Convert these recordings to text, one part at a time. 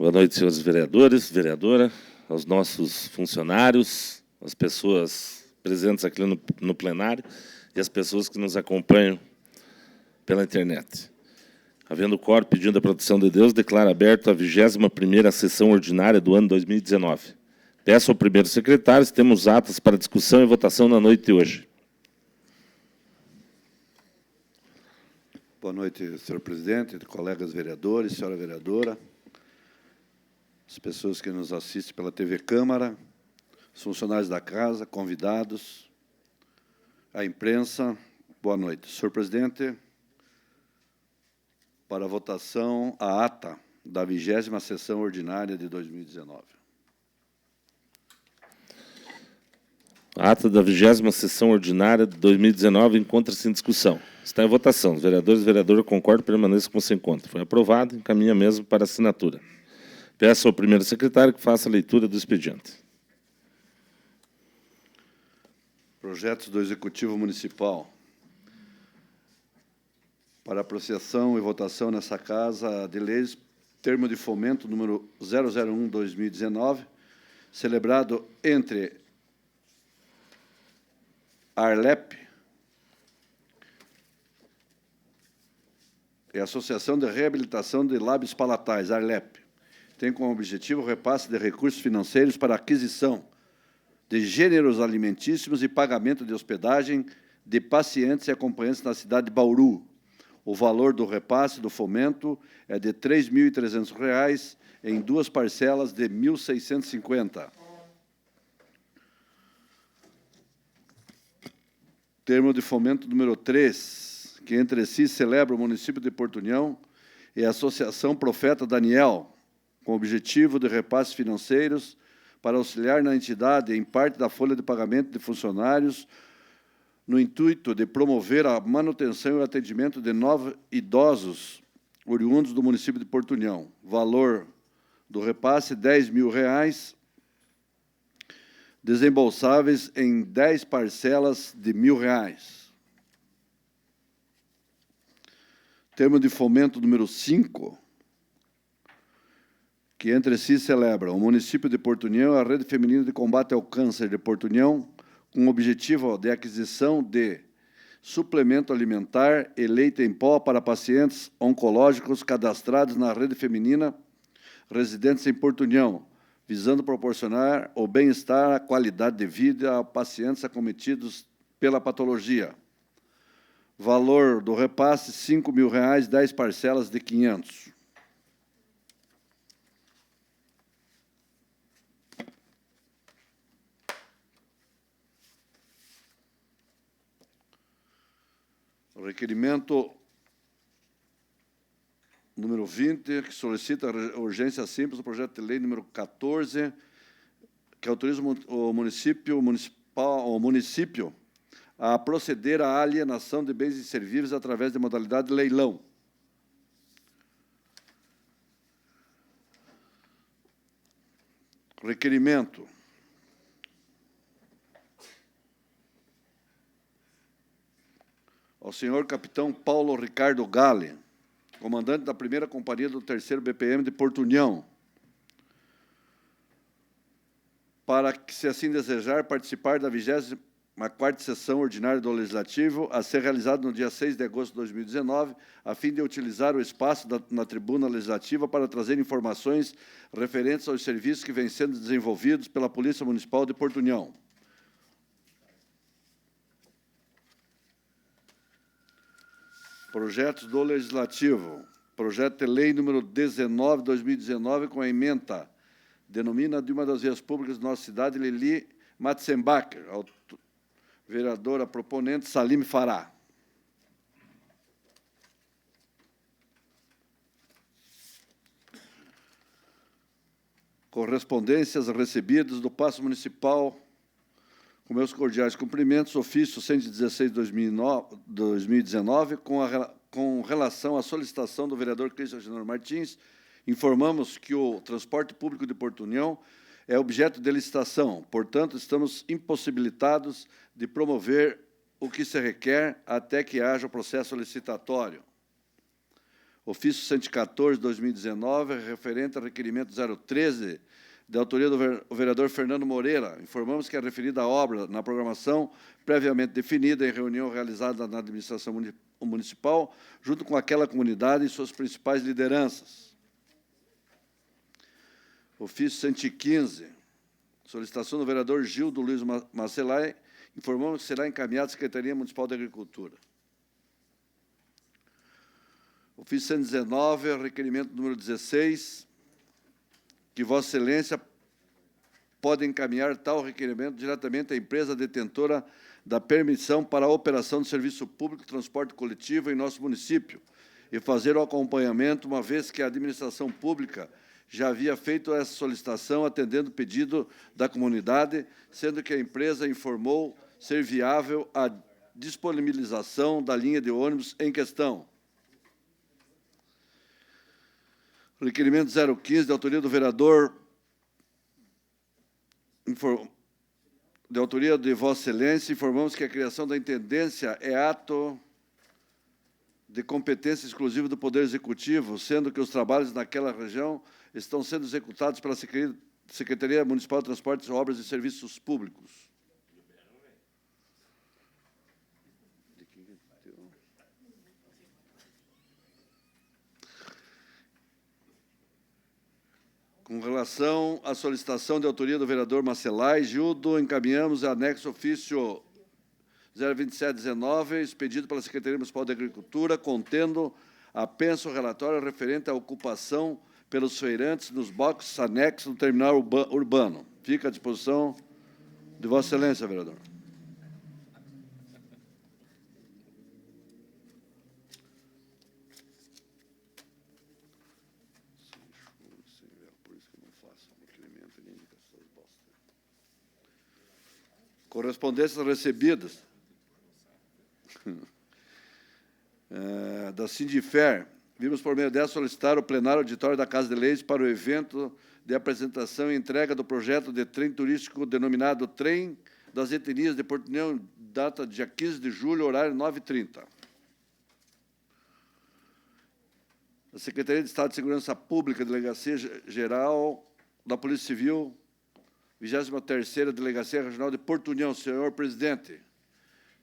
Boa noite, senhores vereadores, vereadora, aos nossos funcionários, as pessoas presentes aqui no plenário e as pessoas que nos acompanham pela internet. Havendo quórum pedindo a proteção de Deus, declaro aberta a 21ª sessão ordinária do ano 2019. Peço ao primeiro secretário se temos atas para discussão e votação na noite de hoje. Boa noite, senhor presidente, colegas vereadores, senhora vereadora, as pessoas que nos assistem pela TV Câmara, os funcionários da casa, convidados, a imprensa, boa noite. Senhor presidente, para votação, a ata da 20ª sessão ordinária de 2019. A ata da 20ª sessão ordinária de 2019 encontra-se em discussão. Está em votação. Os vereadores e vereadoras concordam e permaneçam como se encontra. Foi aprovado, encaminha mesmo para assinatura. Peço ao primeiro secretário que faça a leitura do expediente. Projetos do Executivo Municipal. Para apreciação e votação nessa Casa de Leis, termo de fomento número 001/2019, celebrado entre a Arlep e a Associação de Reabilitação de Lábios Palatais, Arlep, tem como objetivo o repasse de recursos financeiros para aquisição de gêneros alimentícios e pagamento de hospedagem de pacientes e acompanhantes na cidade de Bauru. O valor do repasse do fomento é de R$ 3.300 em duas parcelas de R$ 1.650. Termo de fomento número 3, que entre si celebra o município de Porto União e a Associação Profeta Daniel, com o objetivo de repasses financeiros para auxiliar na entidade em parte da folha de pagamento de funcionários, no intuito de promover a manutenção e o atendimento de 9 idosos oriundos do município de Porto União. Valor do repasse, R$ 10.000, desembolsáveis em 10 parcelas de R$ 1.000. Termo de fomento número 5, que entre si celebra o município de Porto União e a Rede Feminina de Combate ao Câncer de Porto União, com o objetivo de aquisição de suplemento alimentar e leite em pó para pacientes oncológicos cadastrados na Rede Feminina residentes em Porto União, visando proporcionar o bem-estar, a qualidade de vida a pacientes acometidos pela patologia. Valor do repasse, R$ 5.000, 10 parcelas de R$ 500. O requerimento número 20, que solicita urgência simples do projeto de lei número 14, que autoriza o município a proceder à alienação de bens inservíveis através de modalidade de leilão. Requerimento ao senhor capitão Paulo Ricardo Gale, comandante da 1ª Companhia do 3º BPM de Porto União, para que, se assim desejar, participar da 24ª sessão ordinária do Legislativo, a ser realizada no dia 6 de agosto de 2019, a fim de utilizar o espaço na tribuna legislativa para trazer informações referentes aos serviços que vêm sendo desenvolvidos pela Polícia Municipal de Porto União. Projetos do Legislativo. Projeto de lei número 19/2019, com a ementa denomina de uma das vias públicas de nossa cidade, Lili Matzenbacher, vereadora proponente Salim Fará. Correspondências recebidas do Paço Municipal, com meus cordiais cumprimentos, ofício 116/2019, com relação à solicitação do vereador Cristian Genor Martins, informamos que o transporte público de Porto União é objeto de licitação, portanto, estamos impossibilitados de promover o que se requer até que haja o processo licitatório. Ofício 114/2019, referente a requerimento 013, de autoria do vereador Fernando Moreira. Informamos que a referida obra, na programação previamente definida em reunião realizada na administração municipal, junto com aquela comunidade e suas principais lideranças. Ofício 115, solicitação do vereador Gildo Luiz Macelai. Informamos que será encaminhado à Secretaria Municipal de Agricultura. Ofício 119, requerimento número 16, que Vossa Excelência pode encaminhar tal requerimento diretamente à empresa detentora da permissão para a operação do serviço público de transporte coletivo em nosso município e fazer o acompanhamento, uma vez que a administração pública já havia feito essa solicitação atendendo o pedido da comunidade, sendo que a empresa informou ser viável a disponibilização da linha de ônibus em questão. Requerimento 015, de autoria do vereador, de autoria de Vossa Excelência, informamos que a criação da intendência é ato de competência exclusiva do Poder Executivo, sendo que os trabalhos naquela região estão sendo executados pela Secretaria Municipal de Transportes, Obras e Serviços Públicos. Com relação à solicitação de autoria do vereador Macelai Gildo, encaminhamos anexo ofício 02719, expedido pela Secretaria Municipal de Agricultura, contendo apenso relatório referente à ocupação pelos feirantes nos boxes anexos do terminal urbano. Fica à disposição de Vossa Excelência, vereador. Correspondências recebidas da Sindifer. Vimos, por meio dela, solicitar o plenário auditório da Casa de Leis para o evento de apresentação e entrega do projeto de trem turístico denominado Trem das Etnias de Portunhão, data dia 15 de julho, horário 9h30. A Secretaria de Estado de Segurança Pública, Delegacia Geral da Polícia Civil, 23ª Delegacia Regional de Portunhão. Senhor presidente,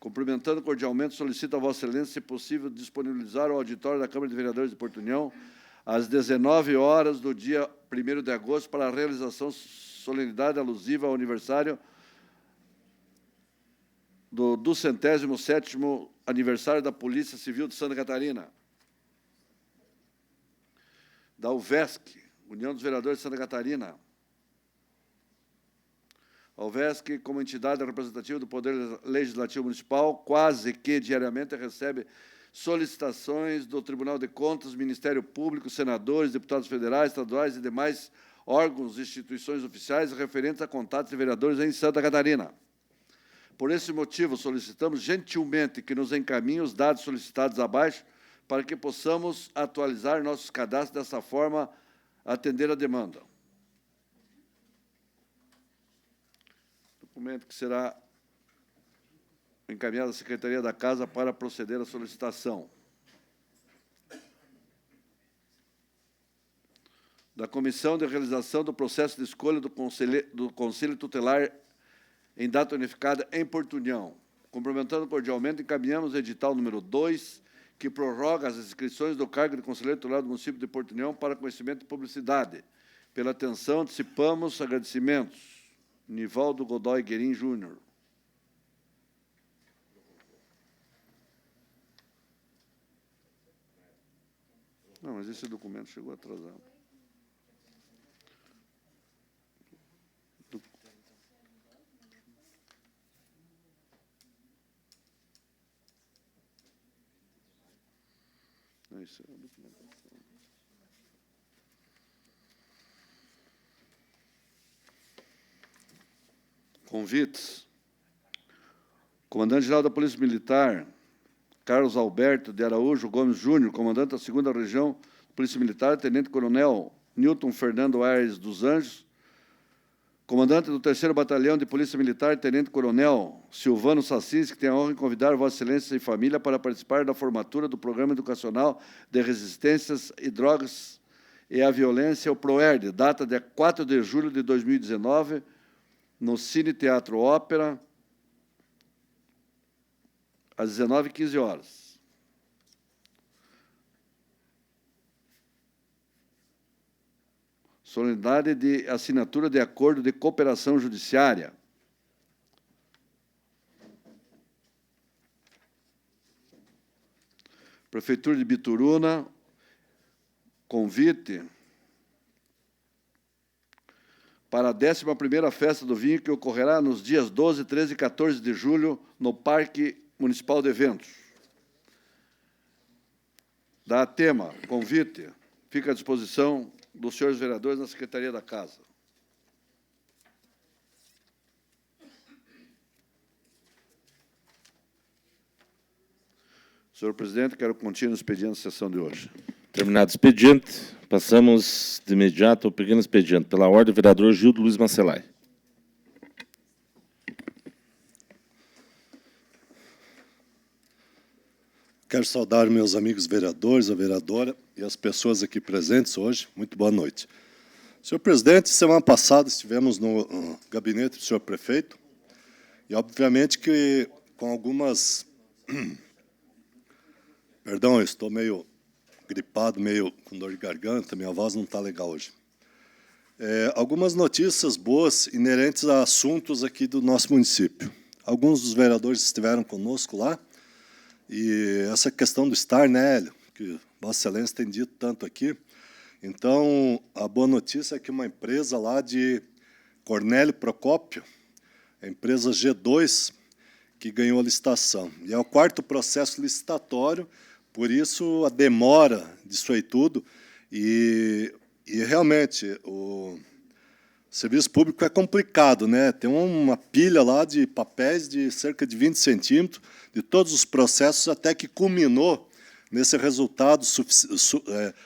cumprimentando cordialmente, solicito a Vossa Excelência, se possível, disponibilizar o auditório da Câmara de Vereadores de Portunhão às 19 horas do dia 1º de agosto para a realização solenidade alusiva ao aniversário do 207º aniversário da Polícia Civil de Santa Catarina, da UVESC, União dos Vereadores de Santa Catarina. A UVESC, como entidade representativa do Poder Legislativo Municipal, quase que diariamente recebe solicitações do Tribunal de Contas, Ministério Público, senadores, deputados federais, estaduais e demais órgãos e instituições oficiais referentes a contatos de vereadores em Santa Catarina. Por esse motivo, solicitamos gentilmente que nos encaminhem os dados solicitados abaixo para que possamos atualizar nossos cadastros, dessa forma, atender a demanda. Documento que será encaminhado à Secretaria da Casa para proceder à solicitação. Da Comissão de Realização do Processo de Escolha do Conselho Tutelar em data unificada em Portunhão. Cumprimentando cordialmente, encaminhamos o edital número 2, que prorroga as inscrições do cargo de conselheiro tutelar do município de Portunhão para conhecimento e publicidade. Pela atenção, antecipamos agradecimentos. Nivaldo Godoy Guerin Júnior. Não, mas esse documento chegou atrasado. Não, isso é o documento. Convites. Comandante-Geral da Polícia Militar, Carlos Alberto de Araújo Gomes Júnior, comandante da 2ª Região Polícia Militar, Tenente-Coronel Newton Fernando Aires dos Anjos, Comandante do 3º Batalhão de Polícia Militar, Tenente-Coronel Silvano Sassins, que tem a honra de convidar Vossa Excelência e família para participar da formatura do Programa Educacional de Resistências e Drogas e a Violência, o PROERD, data de 4 de julho de 2019, no Cine Teatro Ópera, às 19h15. Solenidade de assinatura de acordo de cooperação judiciária. Prefeitura de Bituruna, convite para a 11ª Festa do Vinho, que ocorrerá nos dias 12, 13 e 14 de julho, no Parque Municipal de Eventos. Da tema, convite, fica à disposição dos senhores vereadores na Secretaria da Casa. Senhor presidente, quero continuar o expediente da sessão de hoje. Terminado o expediente, passamos de imediato ao pequeno expediente. Pela ordem, o vereador Gildo Luiz Masselai. Quero saudar meus amigos vereadores, a vereadora e as pessoas aqui presentes hoje. Muito boa noite. Senhor presidente, semana passada estivemos no gabinete do senhor prefeito e, obviamente, que com algumas... Perdão, eu estou meio gripado, meio com dor de garganta, minha voz não está legal hoje. Algumas notícias boas inerentes a assuntos aqui do nosso município. Alguns dos vereadores estiveram conosco lá, e essa questão do estar, né, Hélio, que Vossa Excelência tem dito tanto aqui. Então, a boa notícia é que uma empresa lá de Cornélio Procópio, a empresa G2, que ganhou a licitação. E é o 4º processo licitatório, por isso a demora disso aí tudo. E realmente, o serviço público é complicado, né? Tem uma pilha lá de papéis de cerca de 20 centímetros, de todos os processos, até que culminou nesse resultado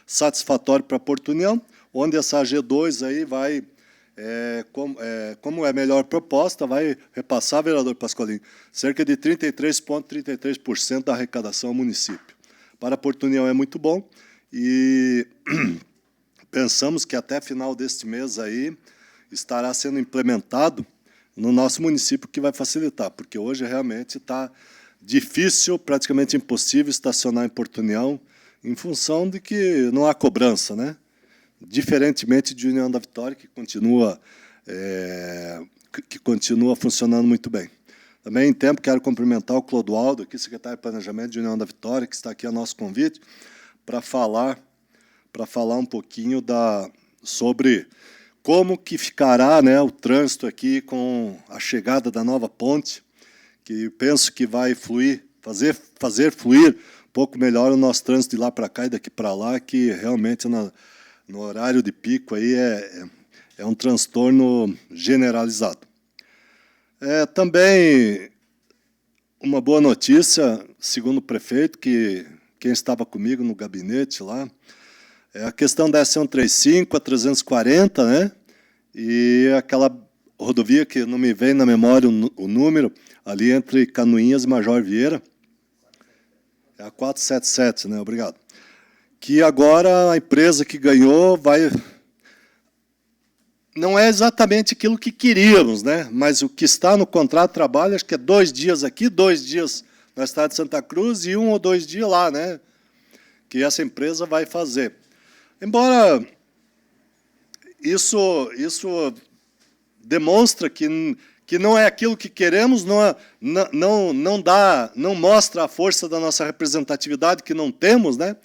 satisfatório para a Porto União, onde essa G2 aí vai, como é a melhor proposta, vai repassar, vereador Pascoalinho, cerca de 33,33% da arrecadação ao município. Para a Porto União é muito bom e pensamos que até final deste mês aí estará sendo implementado no nosso município, que vai facilitar, porque hoje realmente está difícil, praticamente impossível estacionar em Porto União, em função de que não há cobrança, né? Diferentemente de União da Vitória, que continua funcionando muito bem. Também, em tempo, quero cumprimentar o Clodoaldo, aqui, secretário de Planejamento de União da Vitória, que está aqui a nosso convite, para falar um pouquinho sobre como que ficará, né, o trânsito aqui com a chegada da nova ponte, que penso que vai fluir, fazer fluir um pouco melhor o nosso trânsito de lá para cá e daqui para lá, que realmente no horário de pico aí é um transtorno generalizado. Também uma boa notícia, segundo o prefeito, que quem estava comigo no gabinete lá, é a questão da S135, a 340, né? E aquela rodovia que não me vem na memória o número, ali entre Canoinhas e Major Vieira, é a 477, né? Obrigado. Que agora a empresa que ganhou vai... Não é exatamente aquilo que queríamos, né? Mas o que está no contrato de trabalho, acho que é 2 dias aqui, 2 dias na cidade de Santa Cruz e 1 ou 2 dias lá, né? Que essa empresa vai fazer. Embora isso demonstra que não é aquilo que queremos, não mostra a força da nossa representatividade, que não temos, né?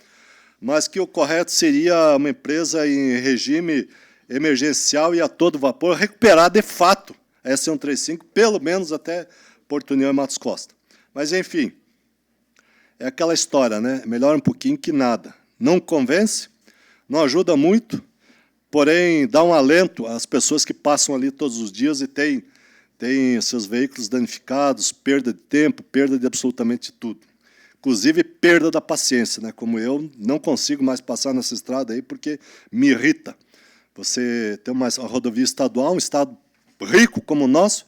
Mas que o correto seria uma empresa em regime emergencial e a todo vapor recuperar de fato a S135, pelo menos até Porto União e Matos Costa. Mas, enfim, é aquela história, né? Melhor um pouquinho que nada. Não convence, não ajuda muito, porém dá um alento às pessoas que passam ali todos os dias e têm seus veículos danificados, perda de tempo, perda de absolutamente tudo. Inclusive, perda da paciência, né? Como eu não consigo mais passar nessa estrada aí porque me irrita. Você tem uma rodovia estadual, um estado rico como o nosso,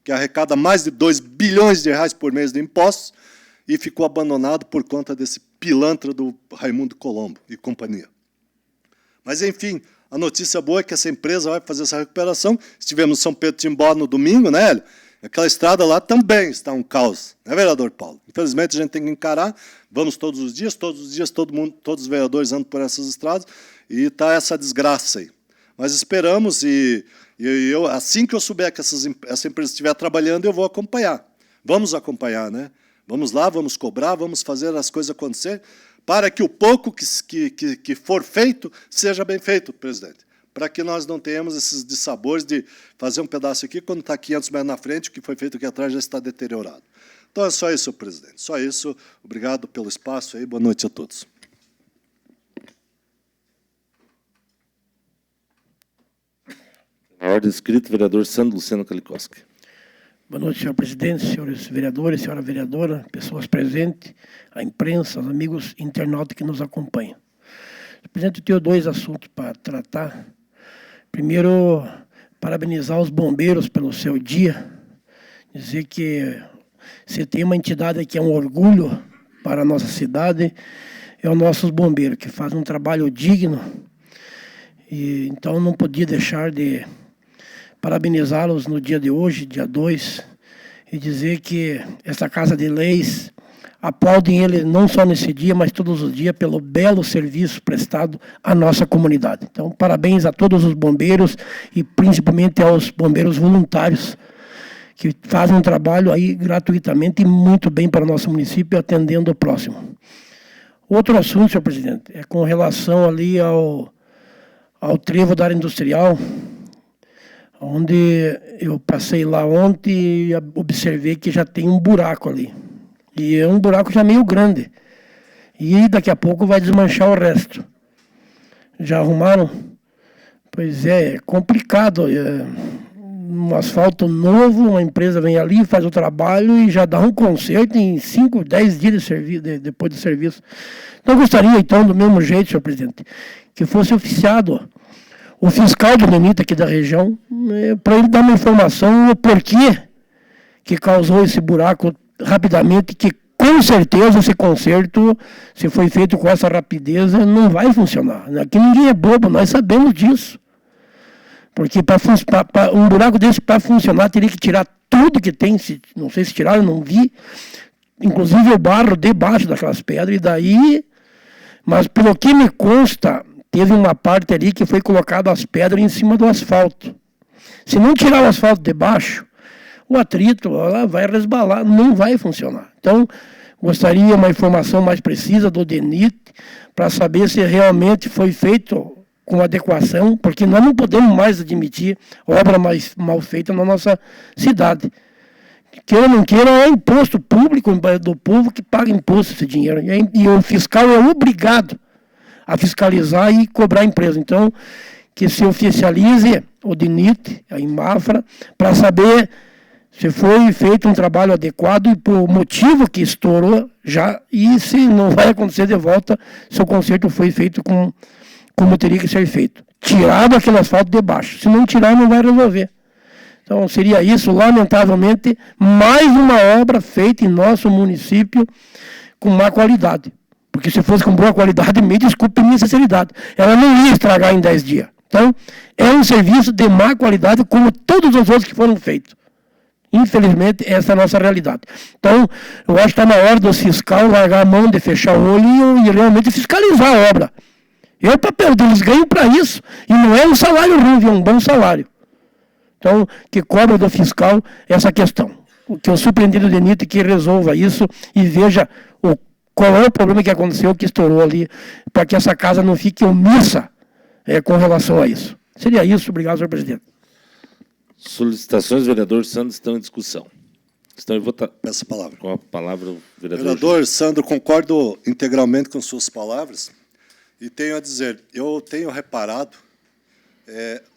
que arrecada mais de 2 bilhões de reais por mês de impostos, e ficou abandonado por conta desse pilantra do Raimundo Colombo e companhia. Mas, enfim, a notícia boa é que essa empresa vai fazer essa recuperação. Estivemos em São Pedro Timbó no domingo, né, Hélio? Aquela estrada lá também está um caos, né, vereador Paulo? Infelizmente, a gente tem que encarar. Vamos todos os dias, todo mundo, todos os vereadores andam por essas estradas, e está essa desgraça aí. Mas esperamos, e eu, assim que eu souber que essa empresa estiver trabalhando, eu vou acompanhar. Vamos acompanhar, né? Vamos lá, vamos cobrar, vamos fazer as coisas acontecer, para que o pouco que for feito seja bem feito, presidente. Para que nós não tenhamos esses dissabores de fazer um pedaço aqui, quando está 500 metros na frente, o que foi feito aqui atrás já está deteriorado. Então, é só isso, presidente. Só isso. Obrigado pelo espaço aí. Boa noite a todos. Na ordem escrita, vereador Sandro Luceno Kalikowski. Boa noite, senhor presidente, senhores vereadores, senhora vereadora, pessoas presentes, a imprensa, os amigos internautas que nos acompanham. Senhor presidente, eu tenho 2 assuntos para tratar. Primeiro, parabenizar os bombeiros pelo seu dia, dizer que se tem uma entidade que é um orgulho para a nossa cidade, é os nossos bombeiros, que fazem um trabalho digno, e então não podia deixar de parabenizá-los no dia de hoje, dia 2, e dizer que essa Casa de Leis aplaudem ele não só nesse dia, mas todos os dias, pelo belo serviço prestado à nossa comunidade. Então, parabéns a todos os bombeiros e principalmente aos bombeiros voluntários, que fazem um trabalho aí gratuitamente e muito bem para o nosso município, atendendo o próximo. Outro assunto, senhor presidente, é com relação ali ao trevo da área industrial, onde eu passei lá ontem e observei que já tem um buraco ali. E é um buraco já meio grande. E daqui a pouco vai desmanchar o resto. Já arrumaram? Pois é complicado. Um asfalto novo, uma empresa vem ali, faz o trabalho e já dá um conserto em 5, 10 dias de serviço, depois do serviço. Então, eu gostaria, então, do mesmo jeito, senhor presidente, que fosse oficiado o fiscal do DENIT aqui da região, para ele dar uma informação o porquê que causou esse buraco rapidamente, que com certeza esse conserto, se foi feito com essa rapidez, não vai funcionar. Aqui ninguém é bobo, nós sabemos disso. Porque um buraco desse, para funcionar, teria que tirar tudo que tem, não sei se tiraram, não vi, inclusive o barro debaixo daquelas pedras, e daí, mas pelo que me consta, teve uma parte ali que foi colocada as pedras em cima do asfalto. Se não tirar o asfalto de baixo, o atrito ela vai resbalar, não vai funcionar. Então, gostaria uma informação mais precisa do DENIT para saber se realmente foi feito com adequação, porque nós não podemos mais admitir obra mais mal feita na nossa cidade. Queira ou não queira, é imposto público do povo que paga imposto esse dinheiro. E o fiscal é obrigado a fiscalizar e cobrar a empresa. Então, que se oficialize o DENIT, a Imafra, para saber se foi feito um trabalho adequado e por motivo que estourou já, e se não vai acontecer de volta, se o conserto foi feito como teria que ser feito. Tirado aquele asfalto de baixo. Se não tirar, não vai resolver. Então, seria isso, lamentavelmente, mais uma obra feita em nosso município com má qualidade. Porque se fosse com boa qualidade, me desculpe a minha sinceridade, ela não ia estragar em 10 dias. Então, é um serviço de má qualidade, como todos os outros que foram feitos. Infelizmente, essa é a nossa realidade. Então, eu acho que está na hora do fiscal largar a mão de fechar o olho e realmente fiscalizar a obra. É o papel deles, ganham para isso. E não é um salário ruim, é um bom salário. Então, que cobra do fiscal essa questão. Que o superintendente do DENIT que resolva isso e veja qual é o problema que aconteceu, que estourou ali, para que essa casa não fique omissa com relação a isso. Seria isso. Obrigado, senhor presidente. Solicitações do vereador Sandro estão em discussão. Estão em votação. Peço a palavra. Com a palavra, o vereador. Vereador Sandro, concordo integralmente com suas palavras e tenho a dizer, eu tenho reparado,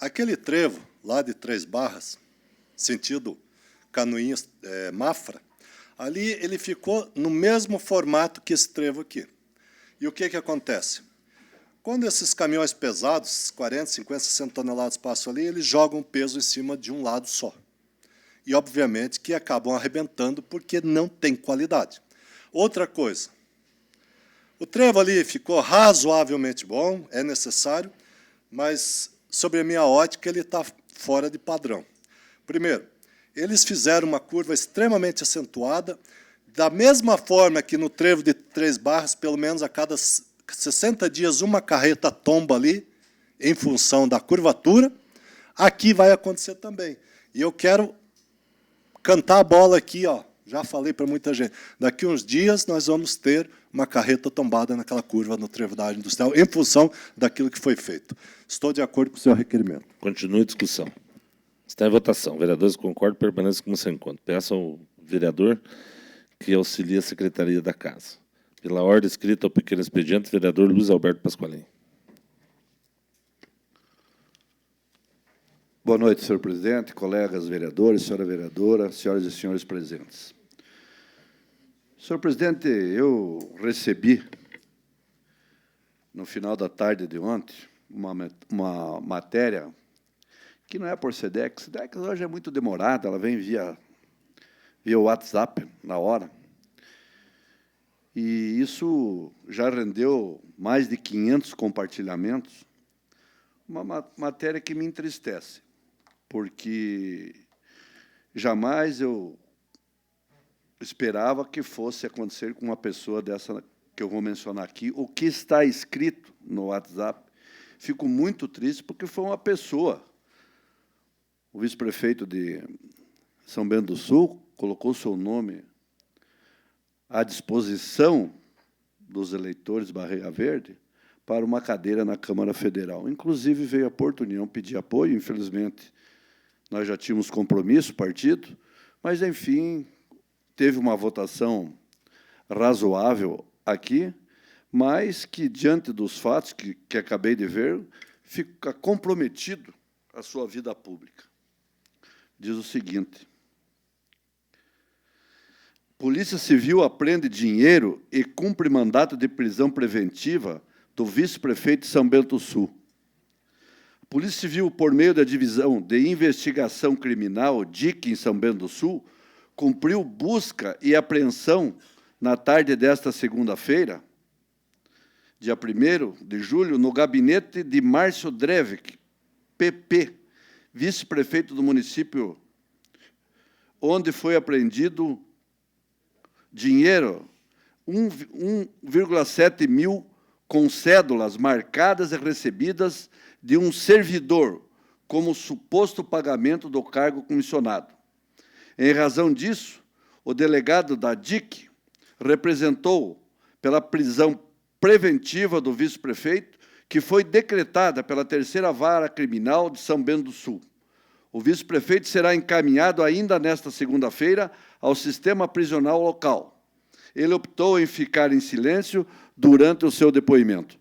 aquele trevo lá de 3 Barras, sentido Canoinhas, Mafra, ali ele ficou no mesmo formato que esse trevo aqui. E o que acontece? Quando esses caminhões pesados, 40, 50, 60 toneladas, passam ali, eles jogam peso em cima de um lado só. E, obviamente, que acabam arrebentando porque não tem qualidade. Outra coisa, o trevo ali ficou razoavelmente bom, é necessário, mas, sobre a minha ótica, ele está fora de padrão. Primeiro, eles fizeram uma curva extremamente acentuada, da mesma forma que no trevo de 3 barras, pelo menos a cada 60 dias, uma carreta tomba ali, em função da curvatura, aqui vai acontecer também. E eu quero cantar a bola aqui, ó. Já falei para muita gente. Daqui uns dias nós vamos ter uma carreta tombada naquela curva no trevo da área industrial, em função daquilo que foi feito. Estou de acordo com o seu requerimento. Continue a discussão. Está em votação. Vereadores concordam, permaneçam como se encontram. Peço ao vereador que auxilie a Secretaria da Casa. Pela ordem escrita ao pequeno expediente, vereador Luiz Alberto Pasqualini. Boa noite, senhor presidente, colegas vereadores, senhora vereadora, senhoras e senhores presentes. Senhor presidente, eu recebi, no final da tarde de ontem, uma matéria que não é por SEDEX. SEDEX hoje é muito demorada, ela vem via WhatsApp, na hora. E isso já rendeu mais de 500 compartilhamentos, uma matéria que me entristece, porque jamais eu esperava que fosse acontecer com uma pessoa dessa que eu vou mencionar aqui. O que está escrito no WhatsApp, fico muito triste, porque foi uma pessoa, o vice-prefeito de São Bento do Sul, colocou seu nome à disposição dos eleitores Barriga Verde para uma cadeira na Câmara Federal. Inclusive, veio a Porto União pedir apoio. Infelizmente, nós já tínhamos compromisso, partido, mas, enfim, teve uma votação razoável aqui, mas que, diante dos fatos que acabei de ver, fica comprometido a sua vida pública. Diz o seguinte: Polícia Civil apreende dinheiro e cumpre mandato de prisão preventiva do vice-prefeito de São Bento do Sul. A Polícia Civil, por meio da Divisão de Investigação Criminal, DIC, em São Bento do Sul, cumpriu busca e apreensão na tarde desta segunda-feira, dia 1º de julho, no gabinete de Márcio Drevik, PP, vice-prefeito do município, onde foi apreendido dinheiro, 1,7 mil, com cédulas marcadas e recebidas de um servidor, como suposto pagamento do cargo comissionado. Em razão disso, o delegado da DIC representou pela prisão preventiva do vice-prefeito, que foi decretada pela 3ª Vara Criminal de São Bento do Sul. O vice-prefeito será encaminhado ainda nesta segunda-feira ao sistema prisional local. Ele optou em ficar em silêncio durante o seu depoimento.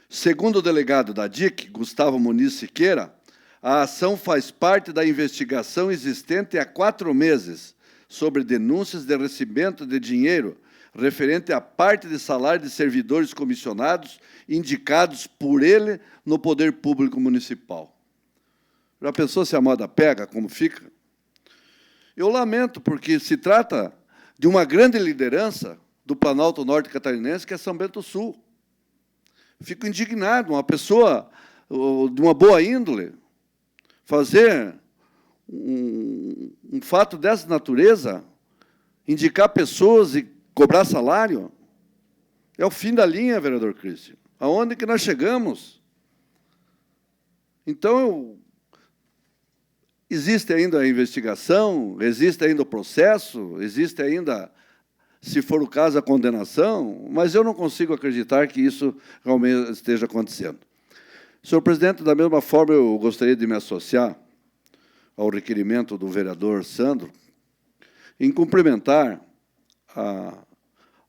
Segundo o delegado da DIC, Gustavo Muniz Siqueira, a ação faz parte da investigação existente há 4 meses sobre denúncias de recebimento de dinheiro referente à parte de salário de servidores comissionados indicados por ele no Poder Público Municipal. Já pensou se a moda pega, como fica? Eu lamento, porque se trata de uma grande liderança do Planalto Norte Catarinense, que é São Bento do Sul. Fico indignado, uma pessoa de uma boa índole fazer um fato dessa natureza, indicar pessoas e cobrar salário. É o fim da linha, vereador Cristian. Aonde que nós chegamos? Então, existe ainda a investigação, existe ainda o processo, existe ainda, se for o caso, a condenação, mas eu não consigo acreditar que isso realmente esteja acontecendo. Senhor presidente, da mesma forma, eu gostaria de me associar ao requerimento do vereador Sandro em cumprimentar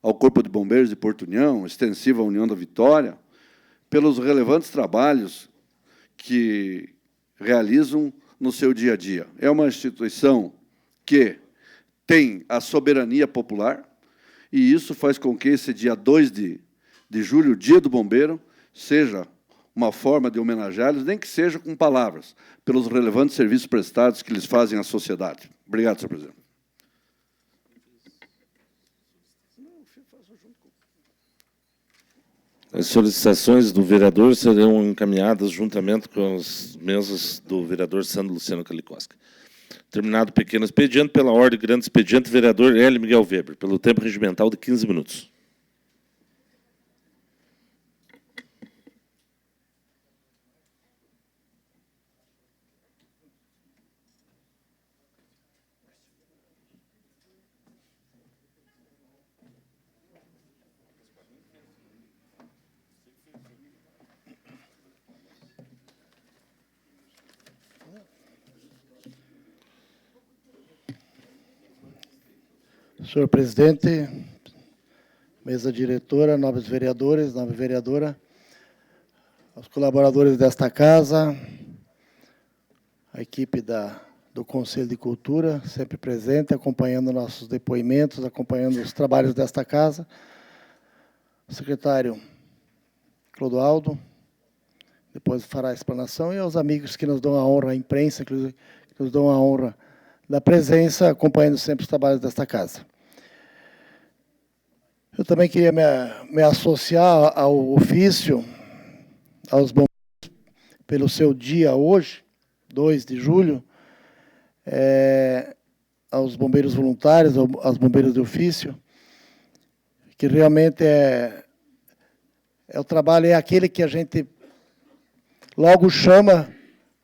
ao Corpo de Bombeiros de Porto União, extensiva União da Vitória, pelos relevantes trabalhos que realizam no seu dia a dia. É uma instituição que tem a soberania popular, e isso faz com que esse dia 2 de de julho, Dia do Bombeiro, seja uma forma de homenageá-los, nem que seja com palavras, pelos relevantes serviços prestados que eles fazem à sociedade. Obrigado, senhor presidente. As solicitações do vereador serão encaminhadas juntamente com as mesas do vereador Sandro Luciano Calicosca. Terminado o pequeno expediente, pela ordem, grande expediente, vereador Hélio Miguel Weber, pelo tempo regimental de 15 minutos. Senhor presidente, mesa diretora, nobres vereadores, nobre vereadora, aos colaboradores desta casa, a equipe do Conselho de Cultura, sempre presente, acompanhando nossos depoimentos, acompanhando os trabalhos desta casa, o secretário Clodoaldo, depois fará a explanação, e aos amigos que nos dão a honra, a imprensa, inclusive, que nos dão a honra da presença, acompanhando sempre os trabalhos desta casa. Eu também queria me associar ao ofício, aos bombeiros, pelo seu dia hoje, 2 de julho, aos bombeiros voluntários, aos bombeiros de ofício, que realmente o trabalho é aquele que a gente logo chama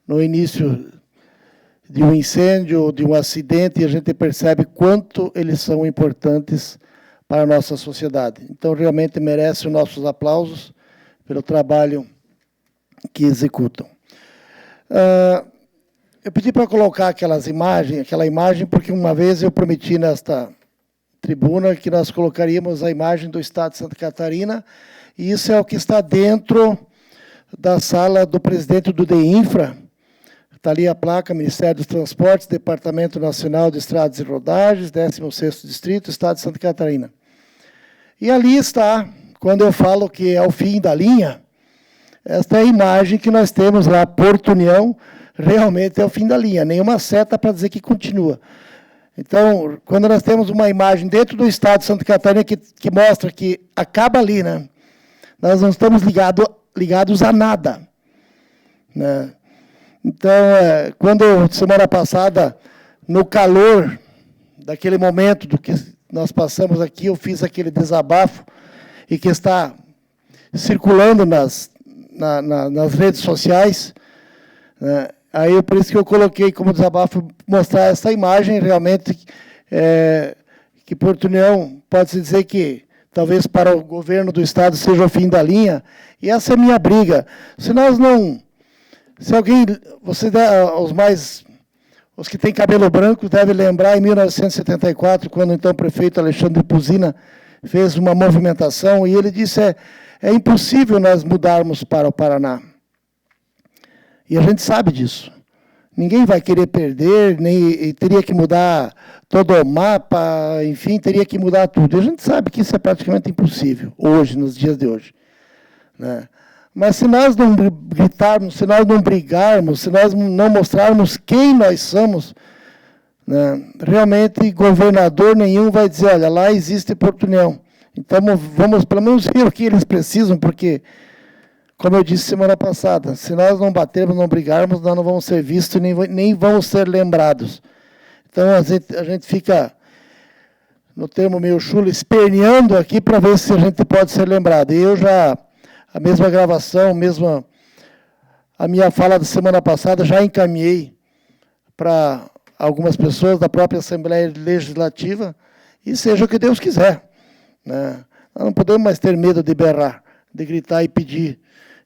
no início de um incêndio, de um acidente, e a gente percebe quanto eles são importantes para a nossa sociedade. Então, realmente merece os nossos aplausos pelo trabalho que executam. Eu pedi para colocar aquela imagem, porque uma vez eu prometi nesta tribuna que nós colocaríamos a imagem do Estado de Santa Catarina, e isso é o que está dentro da sala do presidente do DEINFRA. Está ali a placa, Ministério dos Transportes, Departamento Nacional de Estradas e Rodagens, 16º Distrito, Estado de Santa Catarina. E ali está, quando eu falo que é o fim da linha, esta é a imagem que nós temos lá, Porto União, realmente é o fim da linha, nenhuma seta para dizer que continua. Então, quando nós temos uma imagem dentro do Estado de Santa Catarina que mostra que acaba ali, né, nós não estamos ligados a nada, né? Então, quando, semana passada, no calor daquele momento do que nós passamos aqui, eu fiz aquele desabafo, e que está circulando nas redes sociais, né? Aí, por isso que eu coloquei como desabafo mostrar essa imagem, realmente, que Porto União, pode-se dizer que, talvez para o governo do Estado seja o fim da linha, e essa é a minha briga. Se alguém, os que têm cabelo branco devem lembrar, em 1974, quando então o prefeito Alexandre Puzina fez uma movimentação, e ele disse, é impossível nós mudarmos para o Paraná. E a gente sabe disso. Ninguém vai querer perder, nem teria que mudar todo o mapa, enfim, teria que mudar tudo. E a gente sabe que isso é praticamente impossível, hoje, nos dias de hoje, né? Mas se nós não gritarmos, se nós não brigarmos, se nós não mostrarmos quem nós somos, né, realmente governador nenhum vai dizer, olha, lá existe Porto União. Então, vamos pelo menos ver o que eles precisam, porque, como eu disse semana passada, se nós não batermos, não brigarmos, nós não vamos ser vistos, nem vamos ser lembrados. Então, a gente fica, no termo meio chulo, esperneando aqui para ver se a gente pode ser lembrado. E eu já... A mesma gravação, a minha fala da semana passada, já encaminhei para algumas pessoas da própria Assembleia Legislativa, e seja o que Deus quiser, né? Nós não podemos mais ter medo de berrar, de gritar e pedir,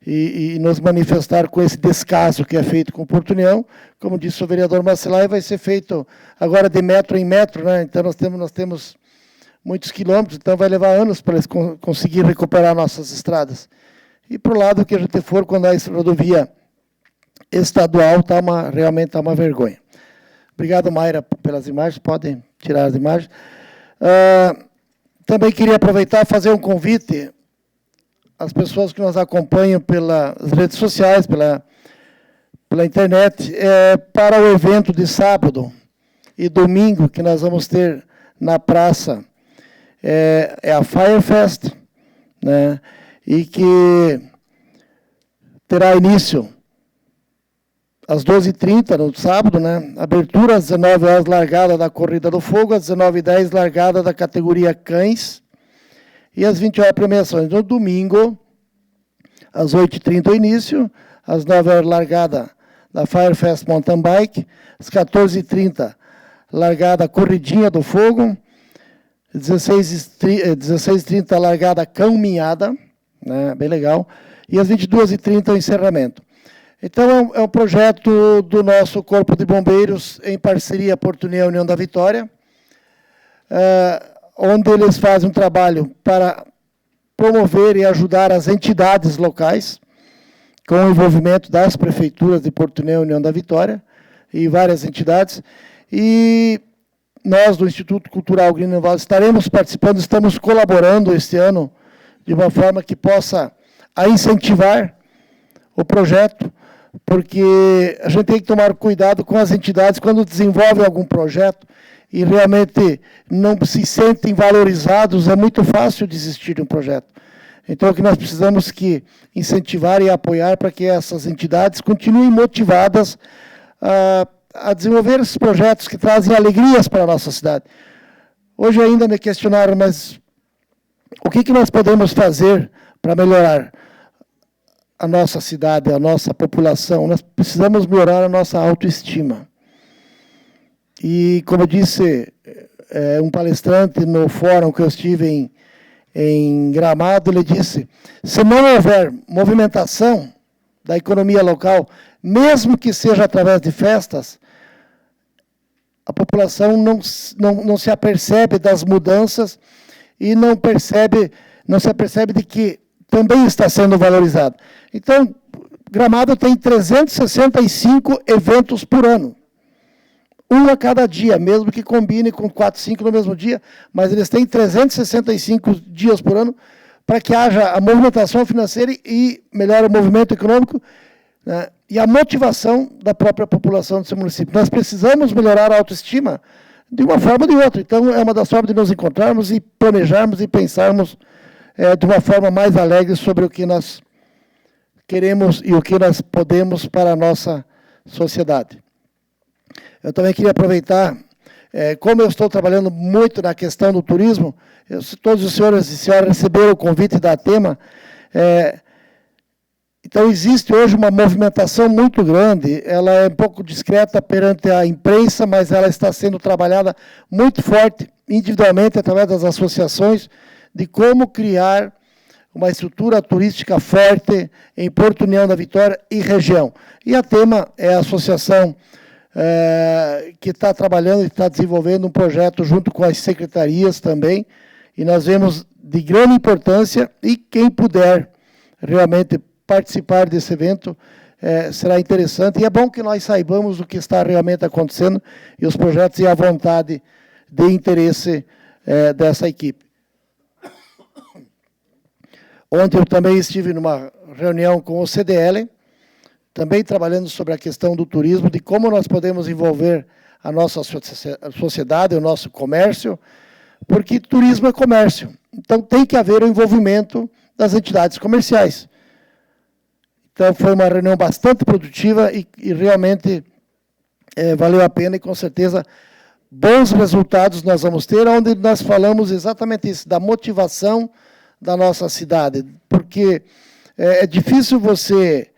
e nos manifestar com esse descaso que é feito com Porto União. Como disse o vereador Marcelai, vai ser feito agora de metro em metro, né? Então nós temos muitos quilômetros, então vai levar anos para eles conseguir recuperar nossas estradas. E para o lado que a gente for, quando a rodovia estadual realmente está uma vergonha. Obrigado, Mayra, pelas imagens. Podem tirar as imagens. Também queria aproveitar e fazer um convite as pessoas que nos acompanham pelas redes sociais, pela internet, para o evento de sábado e domingo que nós vamos ter na praça. É a Firefest, né, e que terá início às 12h30 no sábado, né, abertura às 19 horas, largada da Corrida do Fogo, às 19h10, largada da categoria Cães, e às 20 horas premiações. No domingo, às 8h30 o início, às 9 horas largada da Firefest Mountain Bike, às 14h30 largada Corridinha do Fogo, 16h30 largada Caminhada, né, bem legal, e às 22h30 o encerramento. Então, é um projeto do nosso Corpo de Bombeiros, em parceria Porto União e União da Vitória, onde eles fazem um trabalho para promover e ajudar as entidades locais, com o envolvimento das prefeituras de Porto União e União da Vitória, e várias entidades, e nós, do Instituto Cultural Greenwald, estaremos participando, estamos colaborando este ano, de uma forma que possa incentivar o projeto, porque a gente tem que tomar cuidado com as entidades quando desenvolvem algum projeto e realmente não se sentem valorizados, é muito fácil desistir de um projeto. Então, o que nós precisamos que incentivar e apoiar para que essas entidades continuem motivadas a desenvolver esses projetos que trazem alegrias para a nossa cidade. Hoje ainda me questionaram, mas o que nós podemos fazer para melhorar a nossa cidade, a nossa população? Nós precisamos melhorar a nossa autoestima. E, como disse um palestrante no fórum que eu estive em Gramado, ele disse, se não houver movimentação da economia local, mesmo que seja através de festas, a população não se apercebe das mudanças e não se apercebe de que também está sendo valorizado. Então, Gramado tem 365 eventos por ano. Um a cada dia, mesmo que combine com 4, 5 no mesmo dia, mas eles têm 365 dias por ano para que haja a movimentação financeira e melhore o movimento econômico, né, e a motivação da própria população desse município. Nós precisamos melhorar a autoestima de uma forma ou de outra. Então, é uma das formas de nos encontrarmos e planejarmos e pensarmos de uma forma mais alegre sobre o que nós queremos e o que nós podemos para a nossa sociedade. Eu também queria aproveitar, como eu estou trabalhando muito na questão do turismo, todos os senhores e senhoras receberam o convite da Tema, então existe hoje uma movimentação muito grande, ela é um pouco discreta perante a imprensa, mas ela está sendo trabalhada muito forte, individualmente, através das associações, de como criar uma estrutura turística forte em Porto União da Vitória e região. E a Tema é a associação que está trabalhando e está desenvolvendo um projeto junto com as secretarias também, e nós vemos de grande importância, e quem puder realmente participar desse evento será interessante, e é bom que nós saibamos o que está realmente acontecendo, e os projetos e a vontade de interesse dessa equipe. Ontem eu também estive numa reunião com o CDL, também trabalhando sobre a questão do turismo, de como nós podemos envolver a nossa sociedade, o nosso comércio, porque turismo é comércio. Então, tem que haver o envolvimento das entidades comerciais. Então, foi uma reunião bastante produtiva e realmente valeu a pena, e com certeza bons resultados nós vamos ter, onde nós falamos exatamente isso, da motivação da nossa cidade, porque é difícil você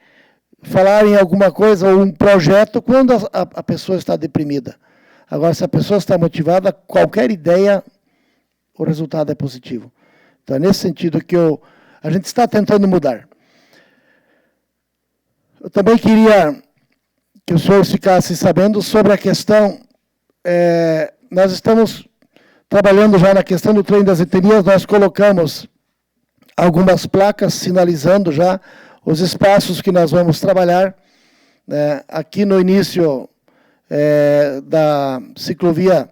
falar em alguma coisa ou um projeto quando a pessoa está deprimida. Agora, se a pessoa está motivada, qualquer ideia, o resultado é positivo. Então, é nesse sentido que a gente está tentando mudar. Eu também queria que os senhores ficassem sabendo sobre a questão, nós estamos trabalhando já na questão do trem das etnias, nós colocamos algumas placas sinalizando já os espaços que nós vamos trabalhar. Aqui no início da ciclovia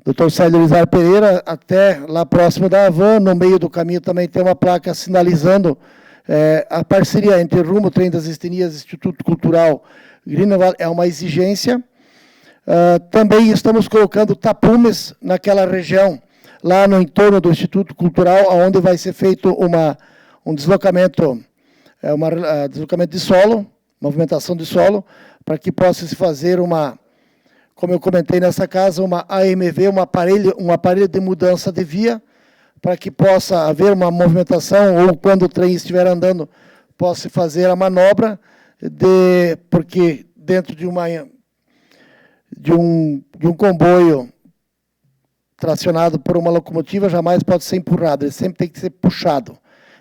Dr. Célio Elizar Pereira, até lá próximo da Havan. No meio do caminho também tem uma placa sinalizando a parceria entre Rumo, Trem das Estenias, Instituto Cultural Greenwald, é uma exigência. Também estamos colocando tapumes naquela região, lá no entorno do Instituto Cultural, onde vai ser feito um deslocamento, deslocamento de solo, movimentação de solo, para que possa se fazer como eu comentei nessa casa, uma AMV, um aparelho de mudança de via, para que possa haver uma movimentação, ou quando o trem estiver andando, possa fazer a manobra, porque dentro de um comboio tracionado por uma locomotiva, jamais pode ser empurrado, ele sempre tem que ser puxado.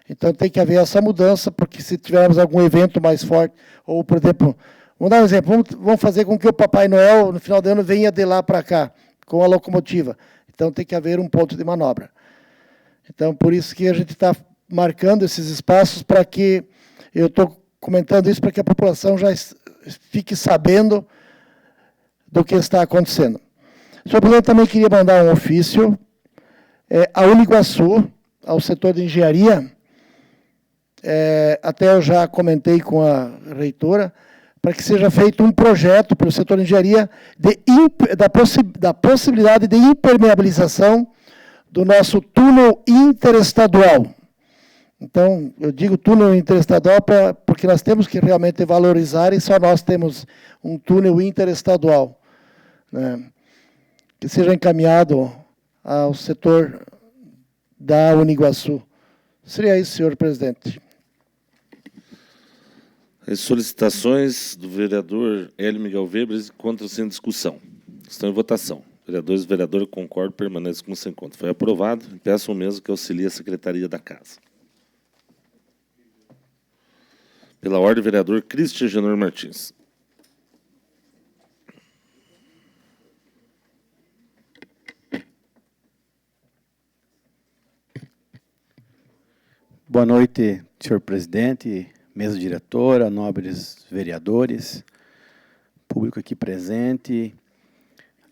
Então, tem que haver essa mudança, porque se tivermos algum evento mais forte, ou, por exemplo, vamos dar um exemplo, vamos fazer com que o Papai Noel, no final do ano, venha de lá para cá, com a locomotiva. Então, tem que haver um ponto de manobra. Então, por isso que a gente está marcando esses espaços para que, eu estou comentando isso para que a população já fique sabendo do que está acontecendo. Senhor presidente, também queria mandar um ofício à Uniguaçu, ao setor de engenharia, até eu já comentei com a reitora, para que seja feito um projeto pelo setor de engenharia da possibilidade de impermeabilização do nosso túnel interestadual. Então, eu digo túnel interestadual porque nós temos que realmente valorizar, e só nós temos um túnel interestadual, né, que seja encaminhado ao setor da Uniguaçu. Seria isso, senhor presidente. As solicitações do vereador Hélio Miguel Weber encontram-se sem discussão. Estão em votação. Vereadores e vereadoras concordam, permanecem como se encontra. Foi aprovado. Peço o mesmo que auxilie a Secretaria da Casa. Pela ordem, vereador Cristian Genor Martins. Boa noite, senhor presidente, mesa diretora, nobres vereadores, público aqui presente,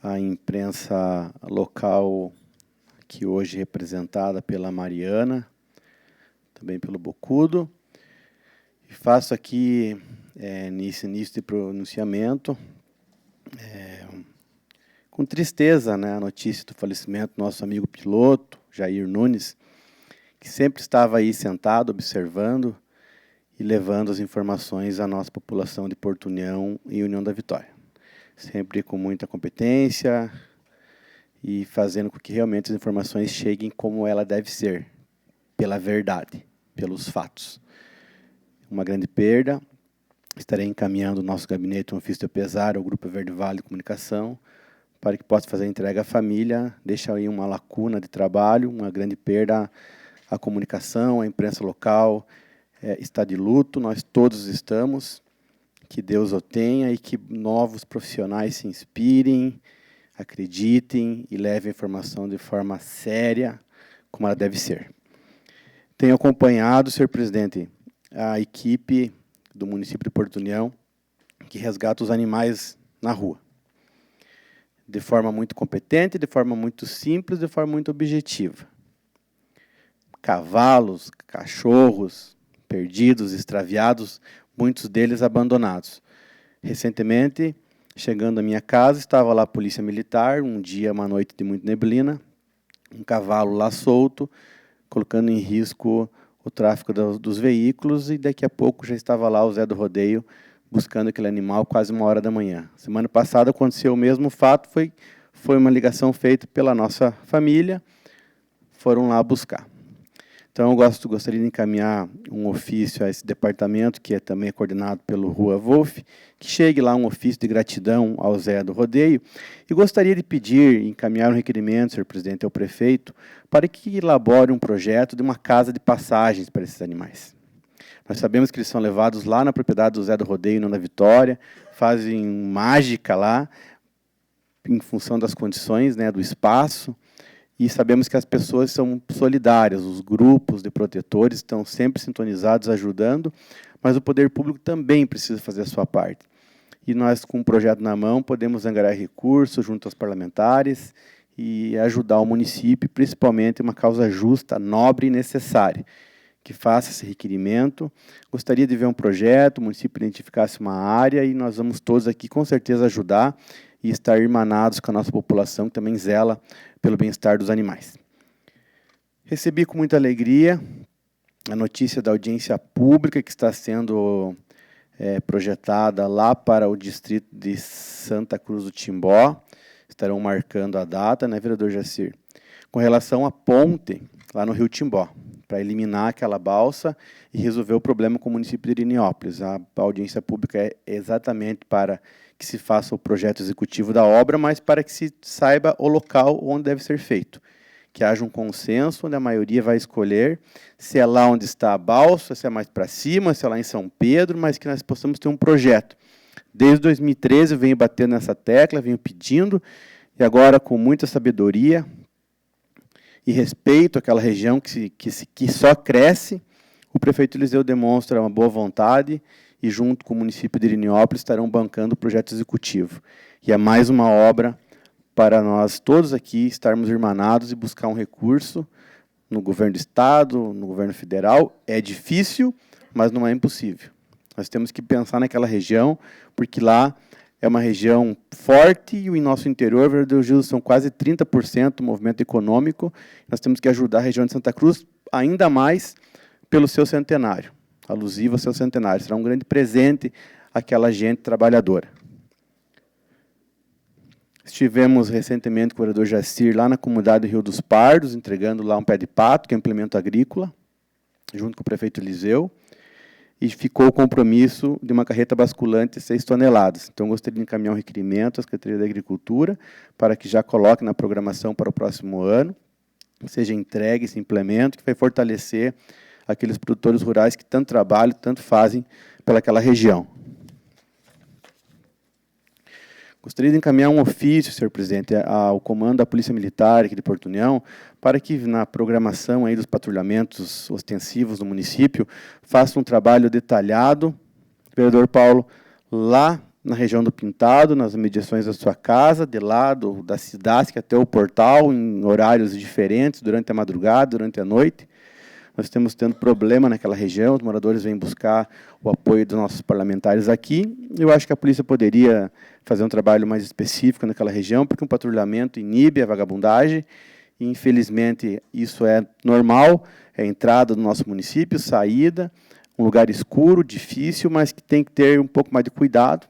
a imprensa local, aqui hoje representada pela Mariana, também pelo Bocudo. E faço aqui, nesse início de pronunciamento, com tristeza, né, a notícia do falecimento do nosso amigo piloto, Jair Nunes, que sempre estava aí sentado, observando e levando as informações à nossa população de Porto União e União da Vitória. Sempre com muita competência e fazendo com que realmente as informações cheguem como ela deve ser, pela verdade, pelos fatos. Uma grande perda. Estarei encaminhando o nosso gabinete um ofício de pesar ao Grupo Verde Vale de Comunicação, para que possa fazer a entrega à família, deixa aí uma lacuna de trabalho, uma grande perda. A comunicação, a imprensa local está de luto, nós todos estamos, que Deus o tenha e que novos profissionais se inspirem, acreditem e levem a informação de forma séria, como ela deve ser. Tenho acompanhado, senhor presidente, a equipe do município de Porto União, que resgata os animais na rua, de forma muito competente, de forma muito simples, de forma muito objetiva. Cavalos, cachorros, perdidos, extraviados, muitos deles abandonados. Recentemente, chegando à minha casa, estava lá a polícia militar, um dia, uma noite de muita neblina, um cavalo lá solto, colocando em risco o tráfego dos veículos, e daqui a pouco já estava lá o Zé do Rodeio, buscando aquele animal quase 1h da manhã. Semana passada aconteceu o mesmo fato, foi uma ligação feita pela nossa família, foram lá buscar. Então, eu gostaria de encaminhar um ofício a esse departamento, que também é coordenado pelo Rua Wolf, que chegue lá um ofício de gratidão ao Zé do Rodeio, e gostaria de pedir, encaminhar um requerimento, senhor presidente, ao prefeito, para que elabore um projeto de uma casa de passagens para esses animais. Nós sabemos que eles são levados lá na propriedade do Zé do Rodeio, não na Vitória, fazem mágica lá, em função das condições, né, do espaço, e sabemos que as pessoas são solidárias, os grupos de protetores estão sempre sintonizados, ajudando, mas o poder público também precisa fazer a sua parte. E nós, com um projeto na mão, podemos angariar recursos junto aos parlamentares e ajudar o município, principalmente uma causa justa, nobre e necessária, que faça esse requerimento. Gostaria de ver um projeto, o município identificasse uma área e nós vamos todos aqui, com certeza, ajudar e estar irmanados com a nossa população, que também zela pelo bem-estar dos animais. Recebi com muita alegria a notícia da audiência pública que está sendo projetada lá para o distrito de Santa Cruz do Timbó. Estarão marcando a data, né, vereador Jacir? Com relação à ponte lá no Rio Timbó, para eliminar aquela balsa e resolver o problema com o município de Irineópolis. A audiência pública é exatamente para que se faça o projeto executivo da obra, mas para que se saiba o local onde deve ser feito. Que haja um consenso, onde a maioria vai escolher se é lá onde está a balsa, se é mais para cima, se é lá em São Pedro, mas que nós possamos ter um projeto. Desde 2013 eu venho batendo nessa tecla, venho pedindo, e agora com muita sabedoria e respeito àquela região que só cresce, o prefeito Eliseu demonstra uma boa vontade e junto com o município de Irineópolis estarão bancando o projeto executivo. E é mais uma obra para nós todos aqui estarmos irmanados e buscar um recurso no governo do Estado, no governo federal. É difícil, mas não é impossível. Nós temos que pensar naquela região, porque lá é uma região forte e o nosso interior, vereador Gildo, são quase 30% do movimento econômico. Nós temos que ajudar a região de Santa Cruz ainda mais pelo seu centenário, alusivo ao seu centenário. Será um grande presente àquela gente trabalhadora. Estivemos recentemente com o vereador Jacir lá na comunidade do Rio dos Pardos, entregando lá um pé de pato, que é um implemento agrícola, junto com o prefeito Eliseu, e ficou o compromisso de uma carreta basculante de 6 toneladas. Então, gostaria de encaminhar um requerimento à Secretaria da Agricultura para que já coloque na programação para o próximo ano, seja entregue esse implemento, que vai fortalecer aqueles produtores rurais que tanto trabalham, tanto fazem pelaquela região. Gostaria de encaminhar um ofício, senhor presidente, ao comando da Polícia Militar aqui de Porto União, para que na programação aí dos patrulhamentos ostensivos do município, faça um trabalho detalhado, vereador Paulo, lá na região do Pintado, nas mediações da sua casa, de lado da cidade até o portal, em horários diferentes, durante a madrugada, durante a noite. Nós estamos tendo problema naquela região, os moradores vêm buscar o apoio dos nossos parlamentares aqui. Eu acho que a polícia poderia fazer um trabalho mais específico naquela região, porque um patrulhamento inibe a vagabundagem, e infelizmente isso é normal, é a entrada do nosso município, saída, um lugar escuro, difícil, mas que tem que ter um pouco mais de cuidado.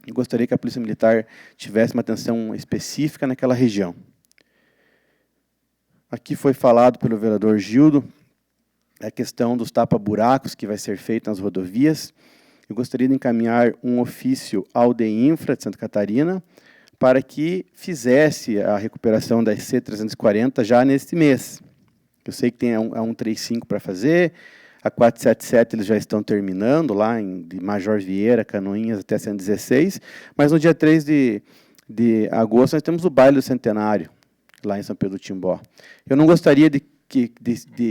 Eu gostaria que a Polícia Militar tivesse uma atenção específica naquela região. Aqui foi falado pelo vereador Gildo, a questão dos tapa-buracos que vai ser feito nas rodovias. Eu gostaria de encaminhar um ofício ao DEINFRA de Santa Catarina para que fizesse a recuperação da SC-340 já neste mês. Eu sei que tem a 135 para fazer, a 477 eles já estão terminando, lá de Major Vieira, Canoinhas até 116, mas no dia 3 de agosto nós temos o baile do centenário, lá em São Pedro do Timbó. Eu não gostaria de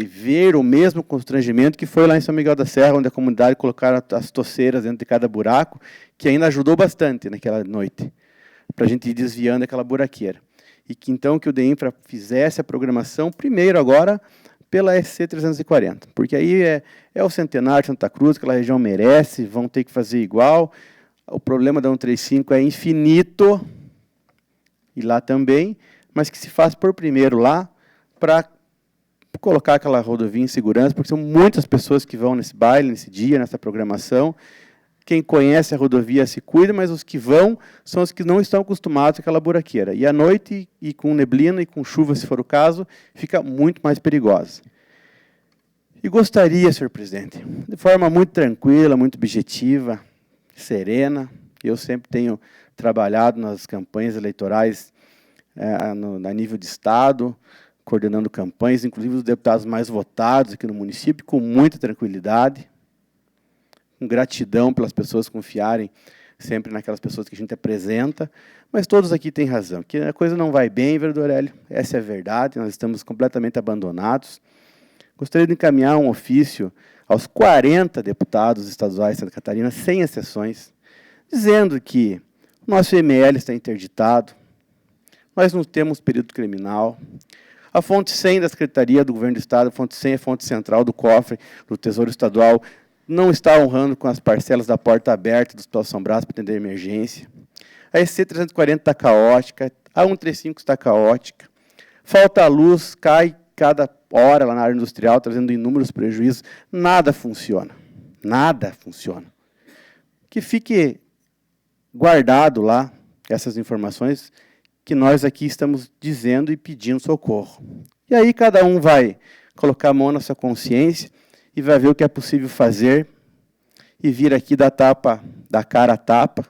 ver o mesmo constrangimento que foi lá em São Miguel da Serra, onde a comunidade colocaram as toceiras dentro de cada buraco, que ainda ajudou bastante naquela noite, para a gente ir desviando aquela buraqueira. E que então que o DEINFRA fizesse a programação, primeiro agora, pela SC-340, porque aí é o centenário de Santa Cruz, aquela região merece, vão ter que fazer igual. O problema da 135 é infinito, e lá também, mas que se faz por primeiro lá, para colocar aquela rodovia em segurança, porque são muitas pessoas que vão nesse baile, nesse dia, nessa programação. Quem conhece a rodovia se cuida, mas os que vão são os que não estão acostumados com aquela buraqueira. E à noite, e com neblina, e com chuva, se for o caso, fica muito mais perigosa. E gostaria, senhor presidente, de forma muito tranquila, muito objetiva, serena, eu sempre tenho trabalhado nas campanhas eleitorais a nível de Estado, coordenando campanhas, inclusive os deputados mais votados aqui no município, com muita tranquilidade, com gratidão pelas pessoas confiarem sempre naquelas pessoas que a gente apresenta, mas todos aqui têm razão, que a coisa não vai bem, vereador Hélio, essa é a verdade, nós estamos completamente abandonados. Gostaria de encaminhar um ofício aos 40 deputados estaduais de Santa Catarina, sem exceções, dizendo que o nosso IML está interditado, nós não temos período criminal. A fonte 100 da Secretaria do Governo do Estado, a fonte 100 é a fonte central do cofre do Tesouro Estadual, não está honrando com as parcelas da porta aberta do Hospital São Brás para atender a emergência. A EC 340 está caótica, a 135 está caótica. Falta a luz, cai cada hora lá na área industrial, trazendo inúmeros prejuízos. Nada funciona. Nada funciona. Que fique guardado lá essas informações que nós aqui estamos dizendo e pedindo socorro. E aí cada um vai colocar a mão na sua consciência e vai ver o que é possível fazer e vir aqui dar cara a tapa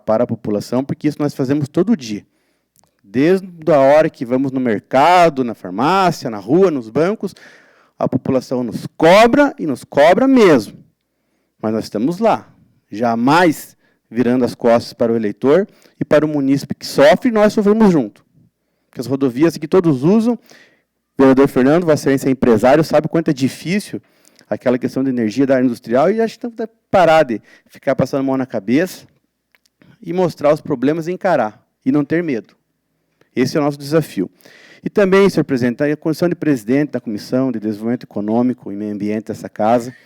para a população, porque isso nós fazemos todo dia. Desde a hora que vamos no mercado, na farmácia, na rua, nos bancos, a população nos cobra e nos cobra mesmo. Mas nós estamos lá, jamais virando as costas para o eleitor e para o munícipe que sofre, nós sofremos junto. Porque as rodovias que todos usam, o vereador Fernando, Vossa Excelência é empresário, sabe o quanto é difícil aquela questão de energia da área industrial, e acho que tem que parar de ficar passando a mão na cabeça e mostrar os problemas e encarar, e não ter medo. Esse é o nosso desafio. E também, senhor presidente, a condição de presidente da Comissão de Desenvolvimento Econômico e Meio Ambiente dessa casa,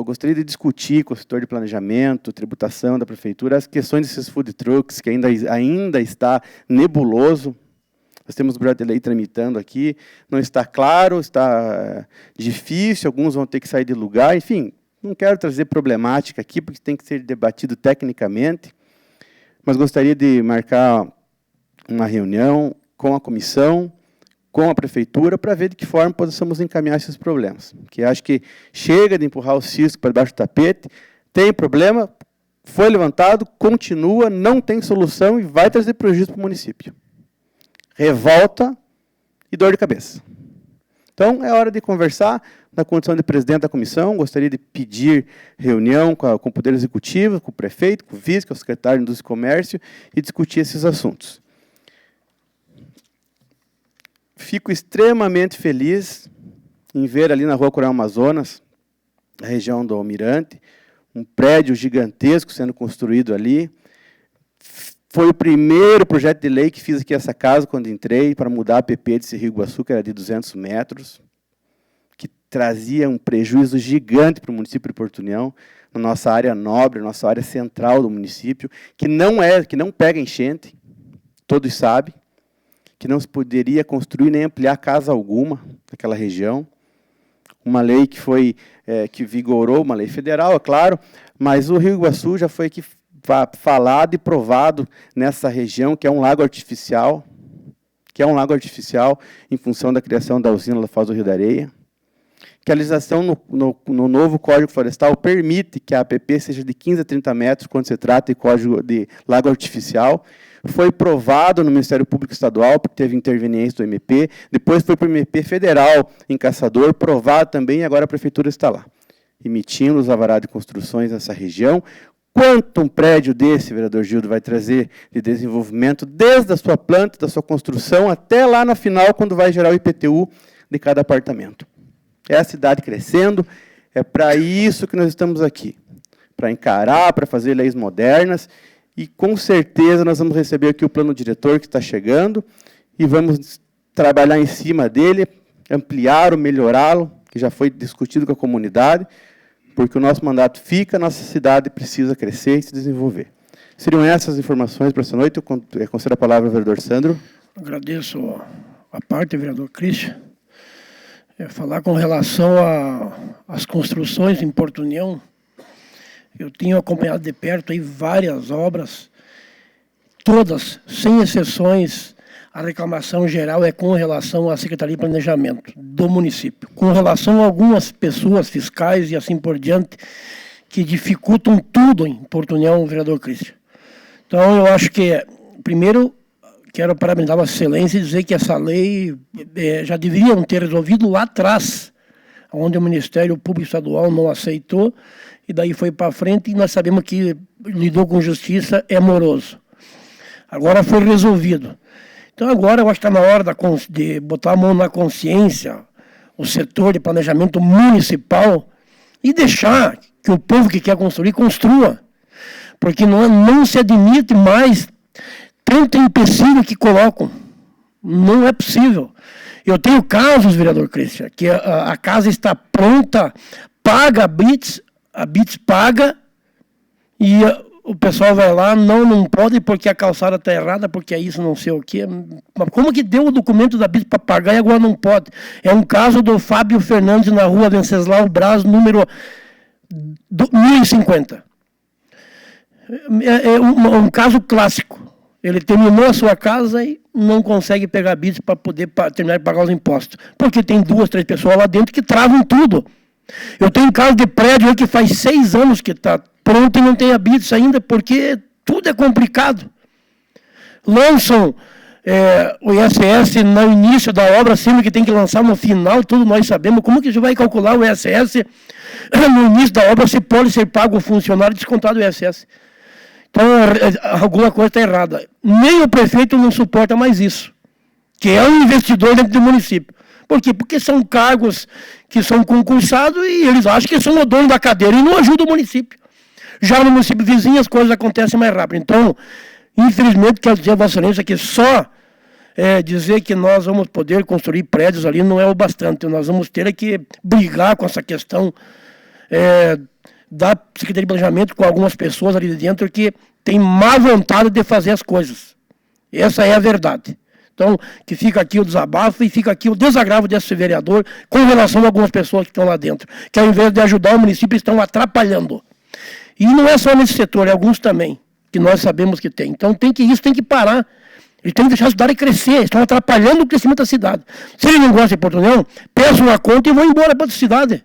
gostaria de discutir com o setor de planejamento, tributação da prefeitura, as questões desses food trucks, que ainda está nebuloso. Nós temos o projeto de lei tramitando aqui, não está claro, está difícil, alguns vão ter que sair de lugar, enfim, não quero trazer problemática aqui, porque tem que ser debatido tecnicamente, mas gostaria de marcar uma reunião com a comissão, com a prefeitura, para ver de que forma possamos encaminhar esses problemas. Que acho que chega de empurrar o cisco para debaixo do tapete, tem problema, foi levantado, continua, não tem solução e vai trazer prejuízo para o município. Revolta e dor de cabeça. Então, é hora de conversar na condição de presidente da comissão. Gostaria de pedir reunião com o Poder Executivo, com o prefeito, com o vice, com o secretário de Indústria e Comércio e discutir esses assuntos. Fico extremamente feliz em ver ali na Rua Coronel Amazonas, na região do Almirante, um prédio gigantesco sendo construído ali. Foi o primeiro projeto de lei que fiz aqui nessa casa, quando entrei, para mudar a PP de Rio Iguaçu, que era de 200 metros, que trazia um prejuízo gigante para o município de Porto União, na nossa área nobre, na nossa área central do município, que não pega enchente, todos sabem, que não se poderia construir nem ampliar casa alguma naquela região. Uma lei que vigorou, uma lei federal, é claro, mas o Rio Iguaçu já foi aqui falado e provado nessa região, que é um lago artificial, em função da criação da usina da Foz do Rio da Areia, que a legislação no novo Código Florestal permite que a APP seja de 15 a 30 metros quando se trata de código de lago artificial. Foi provado no Ministério Público Estadual, porque teve interveniência do MP, depois foi para o MP Federal em Caçador, provado também, e agora a Prefeitura está lá, emitindo os alvarás de construções nessa região. Quanto um prédio desse, vereador Gildo, vai trazer de desenvolvimento, desde a sua planta, da sua construção, até lá na final, quando vai gerar o IPTU de cada apartamento. É a cidade crescendo, é para isso que nós estamos aqui, para encarar, para fazer leis modernas, e com certeza nós vamos receber aqui o plano diretor que está chegando, e vamos trabalhar em cima dele, ampliá-lo, melhorá-lo, que já foi discutido com a comunidade, porque o nosso mandato fica, a nossa cidade precisa crescer e se desenvolver. Seriam essas informações para essa noite. Eu concedo a palavra ao vereador Sandro. Agradeço a parte, vereador Christian. Falar com relação às construções em Porto União, eu tenho acompanhado de perto aí várias obras, todas, sem exceções. A reclamação geral é com relação à Secretaria de Planejamento do município, com relação a algumas pessoas fiscais e assim por diante, que dificultam tudo em Porto União, vereador Christian. Então, eu acho que, primeiro, quero parabenizar Vossa Excelência e dizer que essa lei já deveriam ter resolvido lá atrás, onde o Ministério Público Estadual não aceitou, e daí foi para frente, e nós sabemos que lidou com justiça é moroso. Agora foi resolvido. Então, agora eu acho que está na hora de botar a mão na consciência, o setor de planejamento municipal, e deixar que o povo que quer construir, construa. Porque não se admite mais tanto empecilho que colocam. Não é possível. Eu tenho casos, vereador Christian, que a casa está pronta, paga a BITS paga, e o pessoal vai lá, não pode porque a calçada está errada, porque é isso, não sei o quê. Mas como que deu o documento da BITS para pagar e agora não pode? É um caso do Fábio Fernandes na rua Venceslau Braz, número 1050. É um caso clássico. Ele terminou a sua casa e não consegue pegar a BITS para poder terminar de pagar os impostos. Porque tem 2, 3 pessoas lá dentro que travam tudo. Eu tenho um caso de prédio que faz 6 anos que está pronto e não tem a BITS ainda, porque tudo é complicado. Lançam o ISS no início da obra, sendo que tem que lançar no final, tudo nós sabemos. Como que você vai calcular o ISS no início da obra, se pode ser pago o funcionário descontado o ISS? Então, alguma coisa está errada. Nem o prefeito não suporta mais isso, que é um investidor dentro do município. Por quê? Porque são cargos que são concursados e eles acham que são o dono da cadeira e não ajudam o município. Já no município vizinho as coisas acontecem mais rápido. Então, infelizmente, quero dizer a Vossa Excelência que só dizer que nós vamos poder construir prédios ali não é o bastante. Nós vamos ter que brigar com essa questão da Secretaria de Planejamento com algumas pessoas ali dentro que têm má vontade de fazer as coisas. Essa é a verdade. Então, que fica aqui o desabafo e fica aqui o desagravo desse vereador com relação a algumas pessoas que estão lá dentro, que ao invés de ajudar o município, estão atrapalhando. E não é só nesse setor, é alguns também, que nós sabemos que tem. Então, isso tem que parar. Eles têm que deixar a cidade crescer, estão atrapalhando o crescimento da cidade. Se ele não gosta de Porto União, peçam uma conta e vão embora para outra cidade.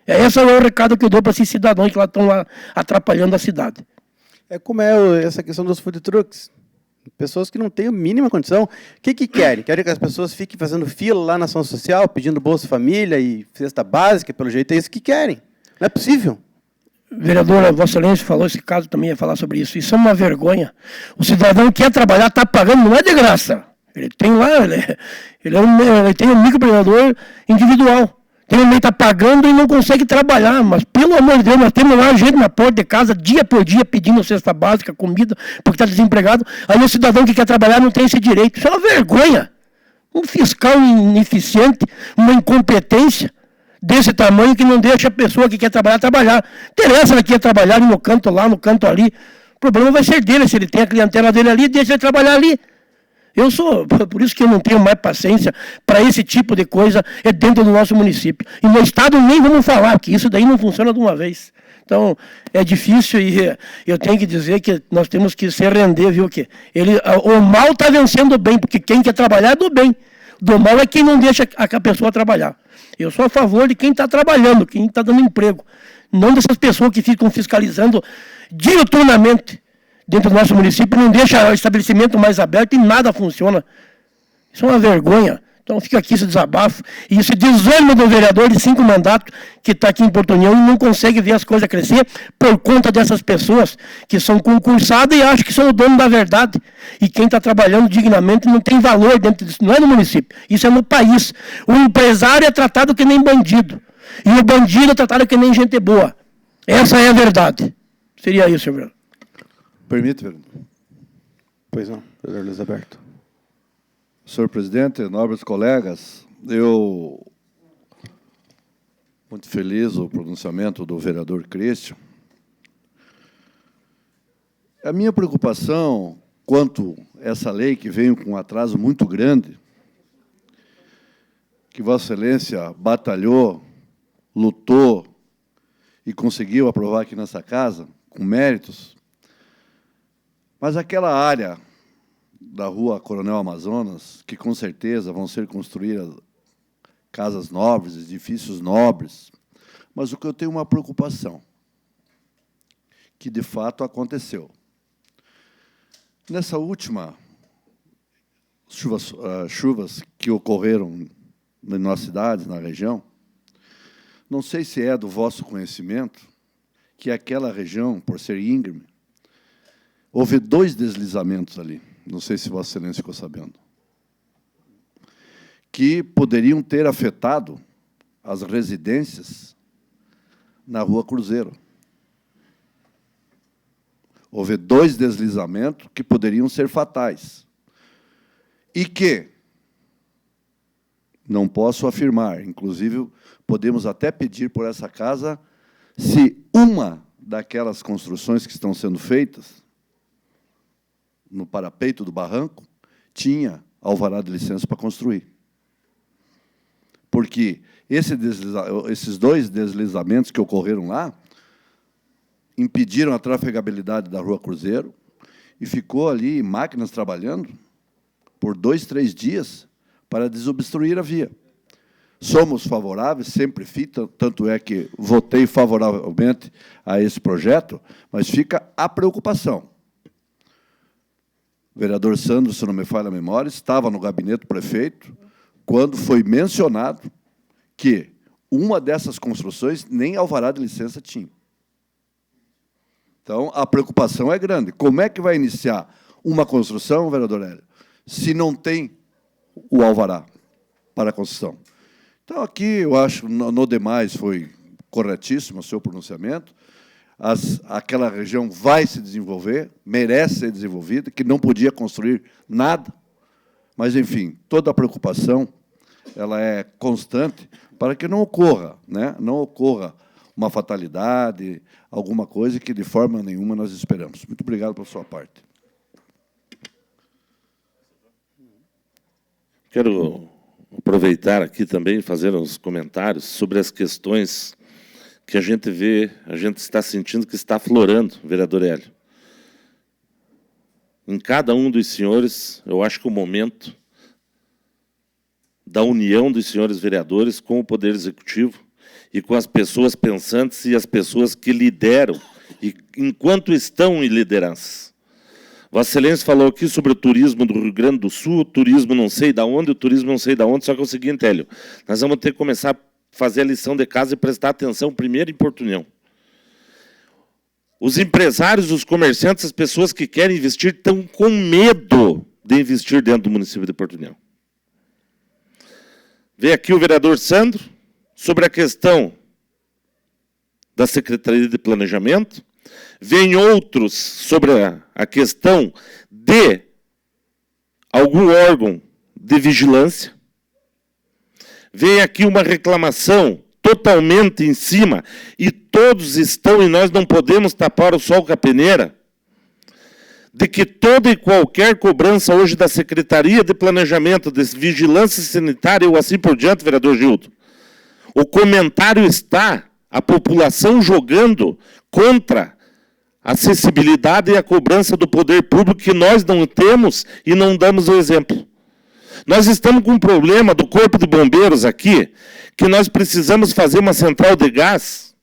Esse é o recado que eu dou para esses cidadãos que lá estão lá atrapalhando a cidade. É como é essa questão dos food trucks. Pessoas que não têm a mínima condição. O que querem? Querem que as pessoas fiquem fazendo fila lá na ação social, pedindo Bolsa Família e cesta básica, pelo jeito é isso que querem. Não é possível. Vereadora, Vossa Excelência falou esse caso, também ia falar sobre isso. Isso é uma vergonha. O cidadão quer trabalhar, está pagando, não é de graça. Ele tem lá, ele tem um microempreendedor individual. Ele está pagando e não consegue trabalhar, mas, pelo amor de Deus, nós temos lá gente na porta de casa, dia por dia, pedindo cesta básica, comida, porque está desempregado. Aí o cidadão que quer trabalhar não tem esse direito. Isso é uma vergonha. Um fiscal ineficiente, uma incompetência desse tamanho que não deixa a pessoa que quer trabalhar, trabalhar. Interessa ela quer trabalhar no canto lá, no canto ali. O problema vai ser dele, se ele tem a clientela dele ali, deixa ele trabalhar ali. Por isso que eu não tenho mais paciência para esse tipo de coisa dentro do nosso município. E no Estado nem vamos falar, que isso daí não funciona de uma vez. Então, é difícil e eu tenho que dizer que nós temos que se render, viu? Que o mal está vencendo o bem, porque quem quer trabalhar é do bem. Do mal é quem não deixa a pessoa trabalhar. Eu sou a favor de quem está trabalhando, quem está dando emprego. Não dessas pessoas que ficam fiscalizando diuturnamente dentro do nosso município, não deixa o estabelecimento mais aberto e nada funciona. Isso é uma vergonha. Então fica aqui esse desabafo e esse desânimo do vereador de 5 mandatos que está aqui em Porto União e não consegue ver as coisas crescer por conta dessas pessoas que são concursadas e acham que são o dono da verdade. E quem está trabalhando dignamente não tem valor dentro disso. Não é no município, isso é no país. O empresário é tratado que nem bandido. E o bandido é tratado que nem gente boa. Essa é a verdade. Seria isso, senhor vereador. Permite, vereador? Pois não, vereador Luiz Alberto. Senhor presidente, nobres colegas, eu muito feliz o pronunciamento do vereador Christian. A minha preocupação quanto a essa lei que veio com um atraso muito grande, que Vossa Excelência batalhou, lutou e conseguiu aprovar aqui nessa casa, com méritos, mas aquela área da rua Coronel Amazonas, que com certeza vão ser construídas casas nobres, edifícios nobres, mas o que eu tenho uma preocupação, que de fato aconteceu. Nessa última chuvas que ocorreram na nossa cidade, na região, não sei se é do vosso conhecimento, que aquela região, por ser íngreme, houve 2 deslizamentos ali. Não sei se Vossa Excelência ficou sabendo, que poderiam ter afetado as residências na Rua Cruzeiro. Houve 2 deslizamentos que poderiam ser fatais. E que, não posso afirmar, inclusive, podemos até pedir por essa casa, se uma daquelas construções que estão sendo feitas, no parapeito do barranco, tinha alvará de licença para construir. Porque esses 2 deslizamentos que ocorreram lá impediram a trafegabilidade da Rua Cruzeiro e ficou ali máquinas trabalhando por 2, 3 dias para desobstruir a via. Somos favoráveis, sempre fui, tanto é que votei favoravelmente a esse projeto, mas fica a preocupação. O vereador Sandro, se não me falha a memória, estava no gabinete do prefeito quando foi mencionado que uma dessas construções nem alvará de licença tinha. Então, a preocupação é grande. Como é que vai iniciar uma construção, vereador Hélio, se não tem o alvará para a construção? Então, aqui, eu acho, no demais, foi corretíssimo o seu pronunciamento. Aquela região vai se desenvolver, merece ser desenvolvida, que não podia construir nada. Mas, enfim, toda a preocupação ela é constante para que não ocorra, né? Não ocorra uma fatalidade, alguma coisa que, de forma nenhuma, nós esperamos. Muito obrigado pela sua parte. Quero aproveitar aqui também e fazer uns comentários sobre as questões que a gente vê, a gente está sentindo que está aflorando, vereador Hélio. Em cada um dos senhores, eu acho que o momento da união dos senhores vereadores com o Poder Executivo e com as pessoas pensantes e as pessoas que lideram, e enquanto estão em lideranças. Vossa Excelência falou aqui sobre o turismo do Rio Grande do Sul, o turismo não sei de onde, o turismo não sei de onde, só que é o seguinte, Hélio, nós vamos ter que começar a fazer a lição de casa e prestar atenção primeiro em Porto União. Os empresários, os comerciantes, as pessoas que querem investir estão com medo de investir dentro do município de Porto União. Veio aqui o vereador Sandro sobre a questão da Secretaria de Planejamento, vem outros sobre a questão de algum órgão de vigilância, vem aqui uma reclamação totalmente em cima, e todos estão, e nós não podemos tapar o sol com a peneira, de que toda e qualquer cobrança hoje da Secretaria de Planejamento, de Vigilância Sanitária ou assim por diante, vereador Gildo, o comentário está, a população jogando contra a acessibilidade e a cobrança do poder público que nós não temos e não damos o exemplo. Nós estamos com um problema do Corpo de Bombeiros aqui, que nós precisamos fazer uma central de gás,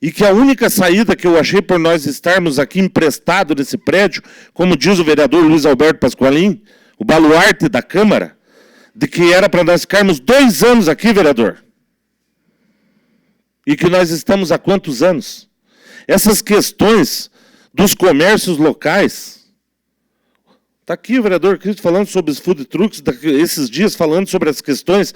e que a única saída que eu achei por nós estarmos aqui emprestados nesse prédio, como diz o vereador Luiz Alberto Pasqualin, o baluarte da Câmara, de que era para nós ficarmos 2 anos aqui, vereador. E que nós estamos há quantos anos? Essas questões dos comércios locais. Está aqui o vereador Cristo falando sobre os food trucks, esses dias falando sobre as questões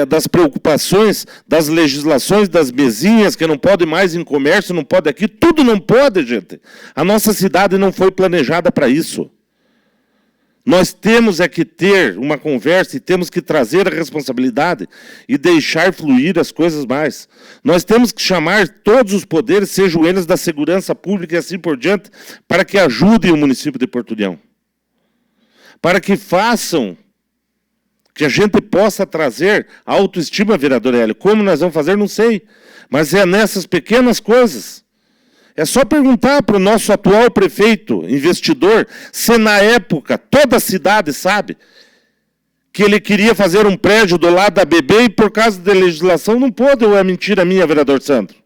das preocupações, das legislações, das mesinhas, que não pode mais em comércio, não pode aqui, tudo não pode, gente. A nossa cidade não foi planejada para isso. Nós temos é que ter uma conversa e temos que trazer a responsabilidade e deixar fluir as coisas mais. Nós temos que chamar todos os poderes, sejam eles da segurança pública e assim por diante, para que ajudem o município de Porto União. Para que façam, que a gente possa trazer a autoestima, vereador Hélio. Como nós vamos fazer, não sei. Mas é nessas pequenas coisas. É só perguntar para o nosso atual prefeito, investidor, se na época toda a cidade sabe que ele queria fazer um prédio do lado da BB e por causa da legislação não pôde, ou é mentira minha, vereador Sandro?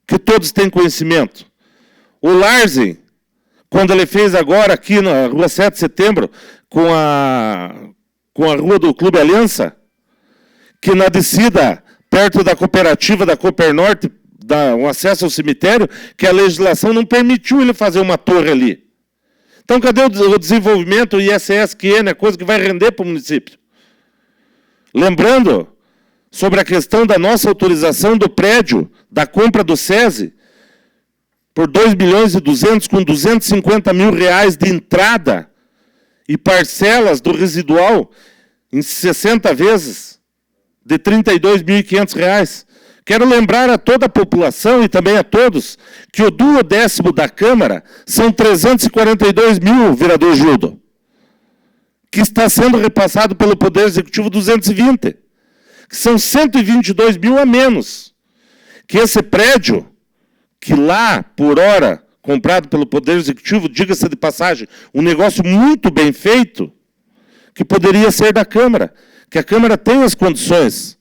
Que todos têm conhecimento. O Larsen, quando ele fez agora aqui na Rua 7 de Setembro, com a Rua do Clube Aliança, que na descida, perto da cooperativa da Cooper Norte, dá um acesso ao cemitério, que a legislação não permitiu ele fazer uma torre ali. Então, cadê o desenvolvimento, o ISSQN, a coisa que vai render para o município? Lembrando sobre a questão da nossa autorização do prédio, da compra do SESI, por 2.200.000, com 250 mil reais de entrada e parcelas do residual em 60 vezes de R$ 32.500. Quero lembrar a toda a população e também a todos que o 12º da Câmara são 342 mil, vereador Gildo, que está sendo repassado pelo Poder Executivo 220, que são 122 mil a menos. Que esse prédio, que lá, por hora, comprado pelo Poder Executivo, diga-se de passagem, um negócio muito bem feito, que poderia ser da Câmara, que a Câmara tem as condições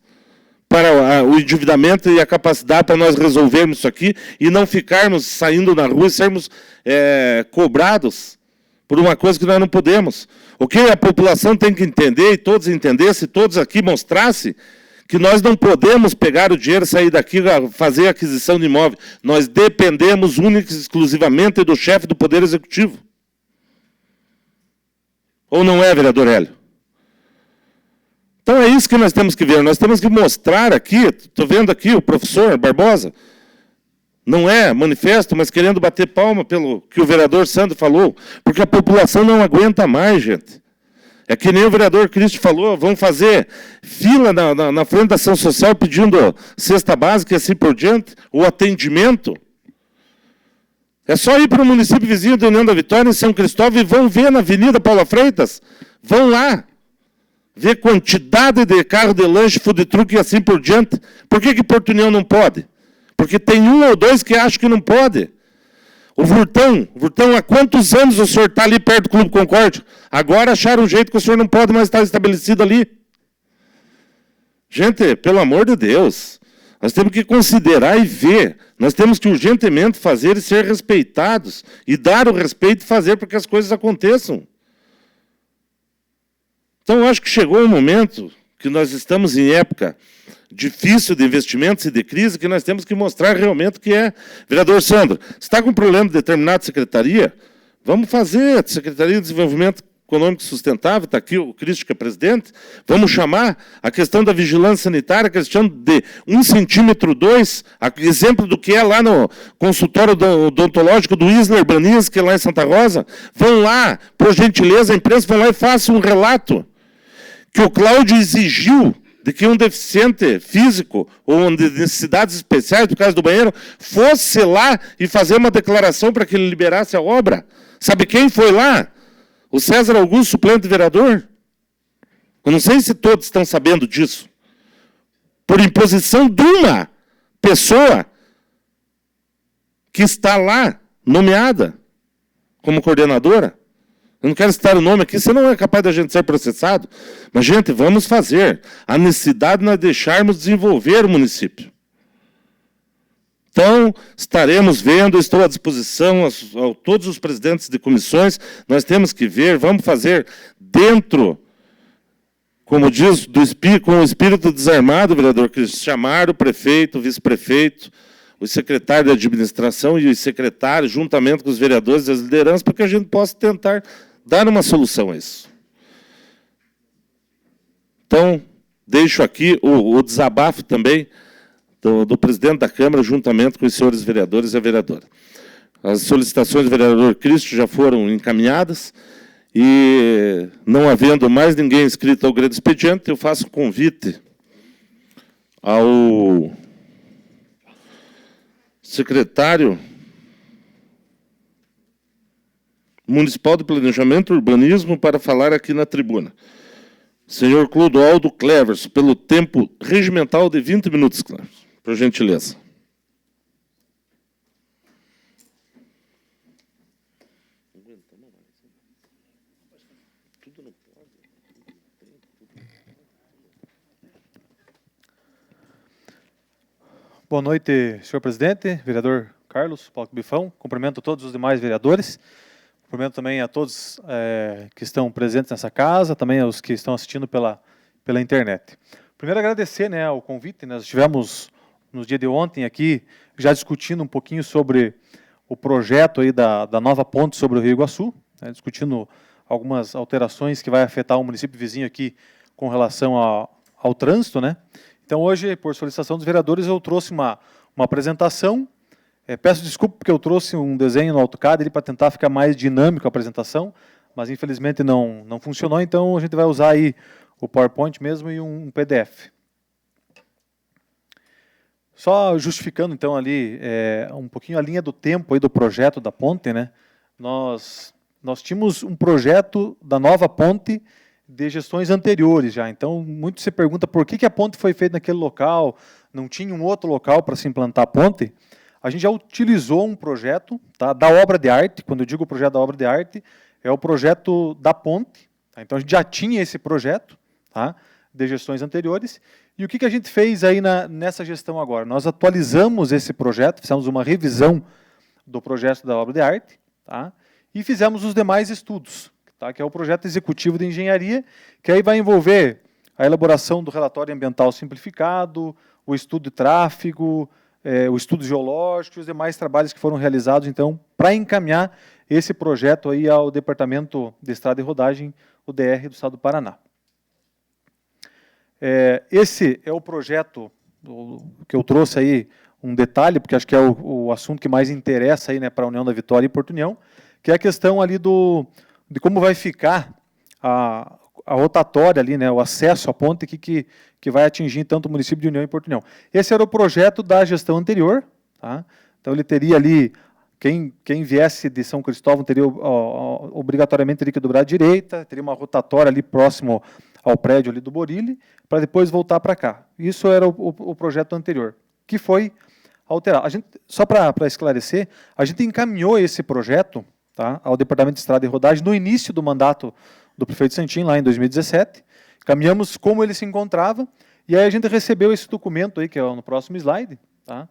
para o endividamento e a capacidade para nós resolvermos isso aqui e não ficarmos saindo na rua e sermos cobrados por uma coisa que nós não podemos. O que a população tem que entender, e todos entendessem, todos aqui mostrassem, que nós não podemos pegar o dinheiro, sair daqui e fazer aquisição de imóvel. Nós dependemos única e exclusivamente do chefe do Poder Executivo. Ou não é, vereador Hélio? Então é isso que nós temos que ver. Nós temos que mostrar aqui, estou vendo aqui o professor Barbosa, não é manifesto, mas querendo bater palma pelo que o vereador Sandro falou, porque a população não aguenta mais, gente. É que nem o vereador Cristo falou, vão fazer fila na frente da ação social pedindo cesta básica e assim por diante, o atendimento. É só ir para o município vizinho de União da Vitória, em São Cristóvão, e vão ver na Avenida Paula Freitas, vão lá, ver quantidade de carro de lanche, food truck e assim por diante. Por que Porto União não pode? Porque tem um ou dois que acham que não pode. O Vurtão, há quantos anos o senhor está ali perto do Clube Concórdia? Agora acharam um jeito que o senhor não pode mais estar estabelecido ali. Gente, pelo amor de Deus, nós temos que considerar e ver. Nós temos que urgentemente fazer e ser respeitados. E dar o respeito e fazer para que as coisas aconteçam. Então, eu acho que chegou um momento que nós estamos em época difícil de investimentos e de crise, que nós temos que mostrar realmente o que é. Vereador Sandro, você está com um problema de determinada secretaria? Vamos fazer a Secretaria de Desenvolvimento Econômico Sustentável, está aqui o Cristo, que é presidente, vamos chamar a questão da vigilância sanitária, a questão de 1,2 centímetro, exemplo do que é lá no consultório odontológico do Isler Branias, que é lá em Santa Rosa. Vão lá, por gentileza, a imprensa, vão lá e façam um relato que o Cláudio exigiu de que um deficiente físico ou de necessidades especiais, por causa do banheiro, fosse lá e fazer uma declaração para que ele liberasse a obra. Sabe quem foi lá? O César Augusto, suplente vereador. Eu não sei se todos estão sabendo disso. Por imposição de uma pessoa que está lá, nomeada como coordenadora. Eu não quero citar o nome aqui, senão não é capaz da gente ser processado. Mas, gente, vamos fazer. A necessidade de nós deixarmos desenvolver o município. Então, estaremos vendo, estou à disposição a todos os presidentes de comissões, nós temos que ver, vamos fazer dentro, como diz, com o espírito desarmado, vereador Cristo, chamar o prefeito, o vice-prefeito, o secretário de administração e o secretário, juntamente com os vereadores e as lideranças, para que a gente possa tentar dar uma solução a isso. Então, deixo aqui o desabafo também do presidente da Câmara, juntamente com os senhores vereadores e a vereadora. As solicitações do vereador Cristo já foram encaminhadas e, não havendo mais ninguém inscrito ao grande expediente, eu faço convite ao secretário municipal de Planejamento e Urbanismo para falar aqui na tribuna. Senhor Clodoaldo Cleverson, pelo tempo regimental de 20 minutos, Cleverson. Por gentileza. Boa noite, senhor presidente, vereador Carlos Paulo Bifão. Cumprimento todos os demais vereadores. Cumprimento também a todos que estão presentes nessa casa, também aos que estão assistindo pela internet. Primeiro, agradecer, né, o convite. Nós estivemos no dia de ontem aqui, já discutindo um pouquinho sobre o projeto aí da nova ponte sobre o Rio Iguaçu, né, discutindo algumas alterações que vai afetar o município vizinho aqui com relação ao trânsito, né? Então, hoje, por solicitação dos vereadores, eu trouxe uma apresentação Peço desculpa porque eu trouxe um desenho no AutoCAD para tentar ficar mais dinâmico a apresentação, mas infelizmente não funcionou, então a gente vai usar aí o PowerPoint mesmo e um PDF. Só justificando então ali um pouquinho a linha do tempo aí do projeto da ponte, né? Nós tínhamos um projeto da nova ponte de gestões anteriores já. Então, muito se pergunta por que a ponte foi feita naquele local, não tinha um outro local para se implantar a ponte. A gente já utilizou um projeto, tá, da obra de arte. Quando eu digo projeto da obra de arte, é o projeto da ponte. Tá? Então, a gente já tinha esse projeto, tá, de gestões anteriores. E o que a gente fez aí nessa gestão agora? Nós atualizamos esse projeto, fizemos uma revisão do projeto da obra de arte, tá, e fizemos os demais estudos, tá, que é o projeto executivo de engenharia, que aí vai envolver a elaboração do relatório ambiental simplificado, o estudo de tráfego, o estudo geológico e os demais trabalhos que foram realizados, então, para encaminhar esse projeto aí ao Departamento de Estrada e Rodagem, o DR do Estado do Paraná. Esse é o projeto que eu trouxe aí, um detalhe, porque acho que é o assunto que mais interessa aí, né, para a União da Vitória e Porto União, que é a questão ali de como vai ficar a rotatória ali, né, o acesso à ponte que vai atingir tanto o município de União e Porto União. Esse era o projeto da gestão anterior, tá? Então ele teria ali, quem viesse de São Cristóvão teria obrigatoriamente teria que dobrar à direita, teria uma rotatória ali próximo ao prédio ali do Borilli, para depois voltar para cá. Isso era o projeto anterior, que foi alterado. Só para esclarecer, a gente encaminhou esse projeto, tá, ao Departamento de Estrada e Rodagem no início do mandato do prefeito Santin, lá em 2017. Caminhamos como ele se encontrava, e aí a gente recebeu esse documento aí, que é no próximo slide, tá,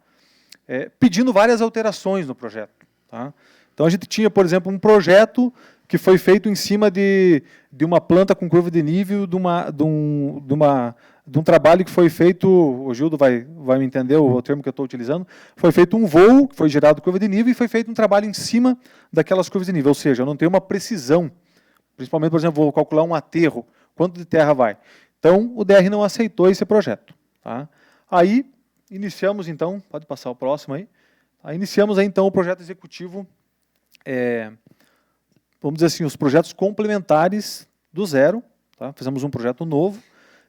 pedindo várias alterações no projeto. Tá. Então a gente tinha, por exemplo, um projeto que foi feito em cima de uma planta com curva de nível, de um trabalho que foi feito, o Gildo vai me entender o termo que eu estou utilizando, foi feito um voo, que foi gerado curva de nível, e foi feito um trabalho em cima daquelas curvas de nível, ou seja, eu não tenho uma precisão, principalmente, por exemplo, vou calcular um aterro, quanto de terra vai. Então, o DR não aceitou esse projeto. Tá? Aí, iniciamos, então, pode passar o próximo aí, iniciamos aí, então, o projeto executivo, vamos dizer assim, os projetos complementares do zero, tá? Fizemos um projeto novo,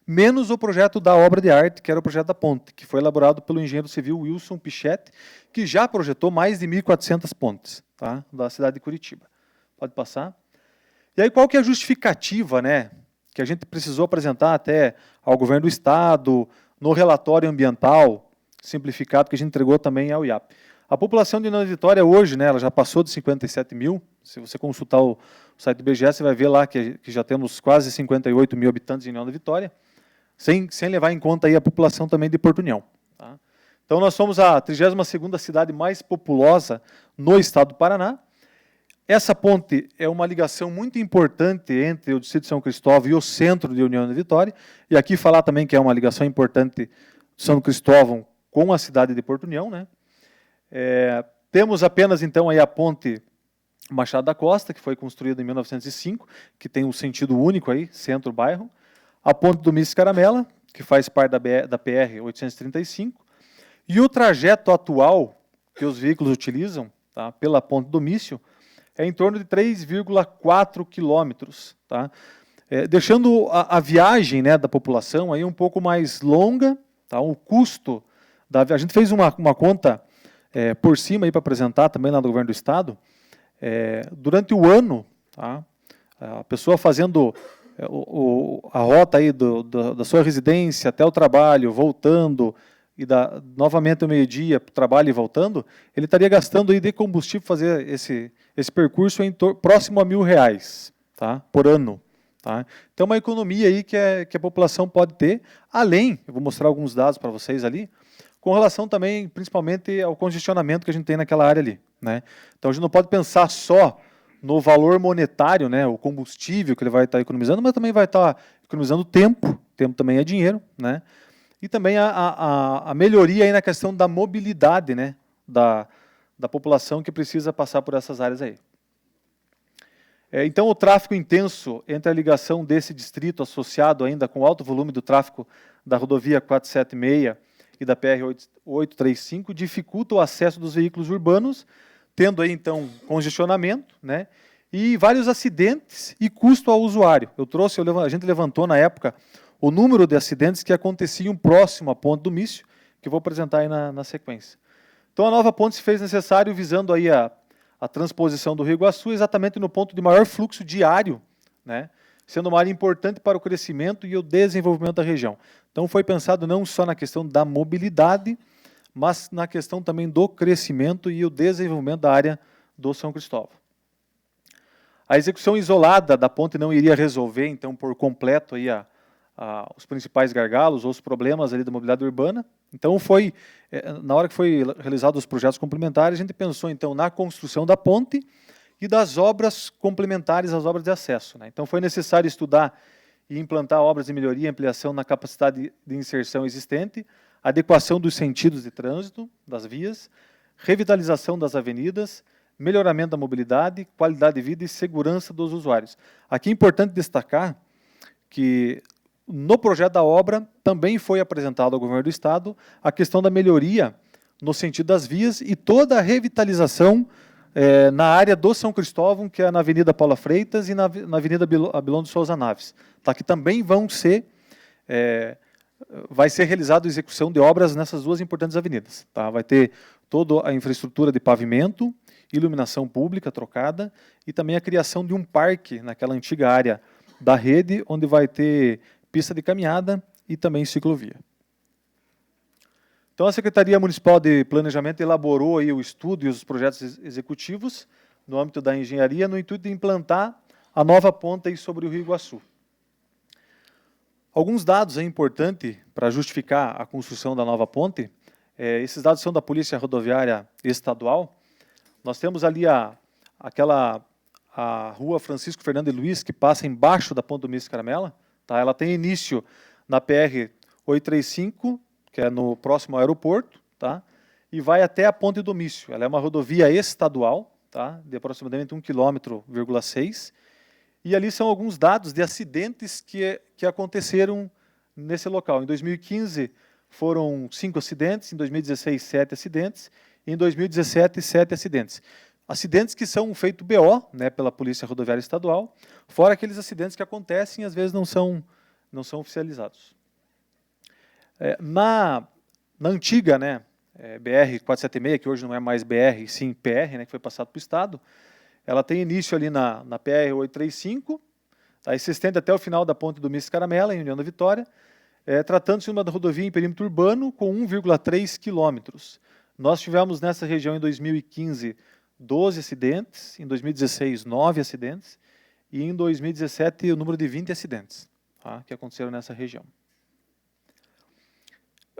menos o projeto da obra de arte, que era o projeto da ponte, que foi elaborado pelo engenheiro civil Wilson Pichetti, que já projetou mais de 1.400 pontes, tá? Da cidade de Curitiba. Pode passar. E aí, qual que é a justificativa, né, que a gente precisou apresentar até ao governo do Estado, no relatório ambiental simplificado, que a gente entregou também ao IAP? A população de União da Vitória hoje, né, ela já passou de 57 mil. Se você consultar o site do IBGE, você vai ver lá que já temos quase 58 mil habitantes em União da Vitória, sem levar em conta aí a população também de Porto União. Tá? Então, nós somos a 32ª cidade mais populosa no estado do Paraná. Essa ponte é uma ligação muito importante entre o distrito de São Cristóvão e o centro de União da Vitória. E aqui falar também que é uma ligação importante de São Cristóvão com a cidade de Porto União, né? Temos apenas, então, aí a ponte Machado da Costa, que foi construída em 1905, que tem um sentido único aí, centro-bairro. A ponte do Miss Caramela, que faz parte da PR 835. E o trajeto atual que os veículos utilizam, tá, pela ponte do Mício, é em torno de 3,4 quilômetros. Tá? Deixando a viagem, né, da população aí um pouco mais longa, tá? O custo a gente fez uma conta por cima para apresentar também lá do governo do Estado. Durante o ano, tá, a pessoa fazendo a rota aí da sua residência até o trabalho, voltando, e novamente ao meio-dia para o trabalho e voltando, ele estaria gastando aí de combustível para fazer esse percurso próximo a R$1.000, tá, por ano. Tá? Então, uma economia aí que a população pode ter, além, eu vou mostrar alguns dados para vocês ali, com relação também, principalmente, ao congestionamento que a gente tem naquela área ali. Né? Então, a gente não pode pensar só no valor monetário, né, o combustível que ele vai estar economizando, mas também vai estar economizando tempo também é dinheiro, né? E também a melhoria aí na questão da mobilidade, né, da população que precisa passar por essas áreas aí. Então, o tráfego intenso entre a ligação desse distrito associado ainda com o alto volume do tráfego da rodovia 476 e da PR-835 dificulta o acesso dos veículos urbanos, tendo aí, então, congestionamento, né, e vários acidentes e custo ao usuário. A gente levantou, na época, o número de acidentes que aconteciam próximo à ponte do Mício, que eu vou apresentar aí na sequência. Então, a nova ponte se fez necessário visando aí a transposição do Rio Iguaçu exatamente no ponto de maior fluxo diário, né, sendo uma área importante para o crescimento e o desenvolvimento da região. Então, foi pensado não só na questão da mobilidade, mas na questão também do crescimento e o desenvolvimento da área do São Cristóvão. A execução isolada da ponte não iria resolver, então, por completo aí os principais gargalos ou os problemas ali da mobilidade urbana. Então, na hora que foi realizado os projetos complementares, a gente pensou, então, na construção da ponte e das obras complementares às obras de acesso, né? Então, foi necessário estudar e implantar obras de melhoria e ampliação na capacidade de inserção existente, adequação dos sentidos de trânsito das vias, revitalização das avenidas, melhoramento da mobilidade, qualidade de vida e segurança dos usuários. Aqui é importante destacar que no projeto da obra também foi apresentado ao governo do Estado a questão da melhoria no sentido das vias e toda a revitalização na área do São Cristóvão, que é na Avenida Paula Freitas e na Avenida Abilon de Souza Naves, tá? Que também vai ser realizada a execução de obras nessas duas importantes avenidas. Tá? Vai ter toda a infraestrutura de pavimento, iluminação pública trocada e também a criação de um parque naquela antiga área da rede, onde vai ter pista de caminhada e também ciclovia. Então, a Secretaria Municipal de Planejamento elaborou aí o estudo e os projetos executivos no âmbito da engenharia, no intuito de implantar a nova ponte aí sobre o Rio Iguaçu. Alguns dados importantes para justificar a construção da nova ponte, esses dados são da Polícia Rodoviária Estadual. Nós temos ali a rua Francisco Fernando de Luiz, que passa embaixo da ponte do Mício Caramela. Tá? Ela tem início na PR-835, que é no próximo aeroporto, tá? E vai até a ponte do Mício. Ela é uma rodovia estadual, tá? De aproximadamente 1,6 km. E ali são alguns dados de acidentes que aconteceram nesse local. Em 2015 foram 5 acidentes, em 2016 7 acidentes, e em 2017 7 acidentes. Acidentes que são feito BO, né, pela Polícia Rodoviária Estadual, fora aqueles acidentes que acontecem e às vezes não são oficializados. Na antiga, né, BR-476, que hoje não é mais BR, sim PR, né, que foi passado para o Estado, ela tem início ali na PR-835, aí se estende até o final da ponte do Mício Caramela, em União da Vitória, tratando-se de uma rodovia em perímetro urbano com 1,3 quilômetros. Nós tivemos nessa região em 2015 12 acidentes, em 2016 9 acidentes, e em 2017 o número de 20 acidentes, tá, que aconteceram nessa região.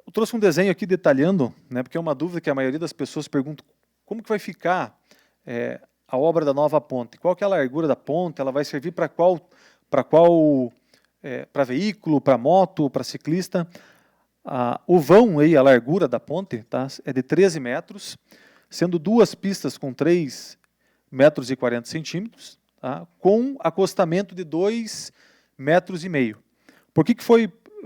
Eu trouxe um desenho aqui detalhando, né, porque é uma dúvida que a maioria das pessoas pergunta como que vai ficar a obra da nova ponte. Qual que é a largura da ponte? Ela vai servir para para veículo, para moto, para ciclista? O vão, aí, a largura da ponte, tá, é de 13 metros, sendo duas pistas com 3,40 metros, tá, com acostamento de 2,5 metros. Por que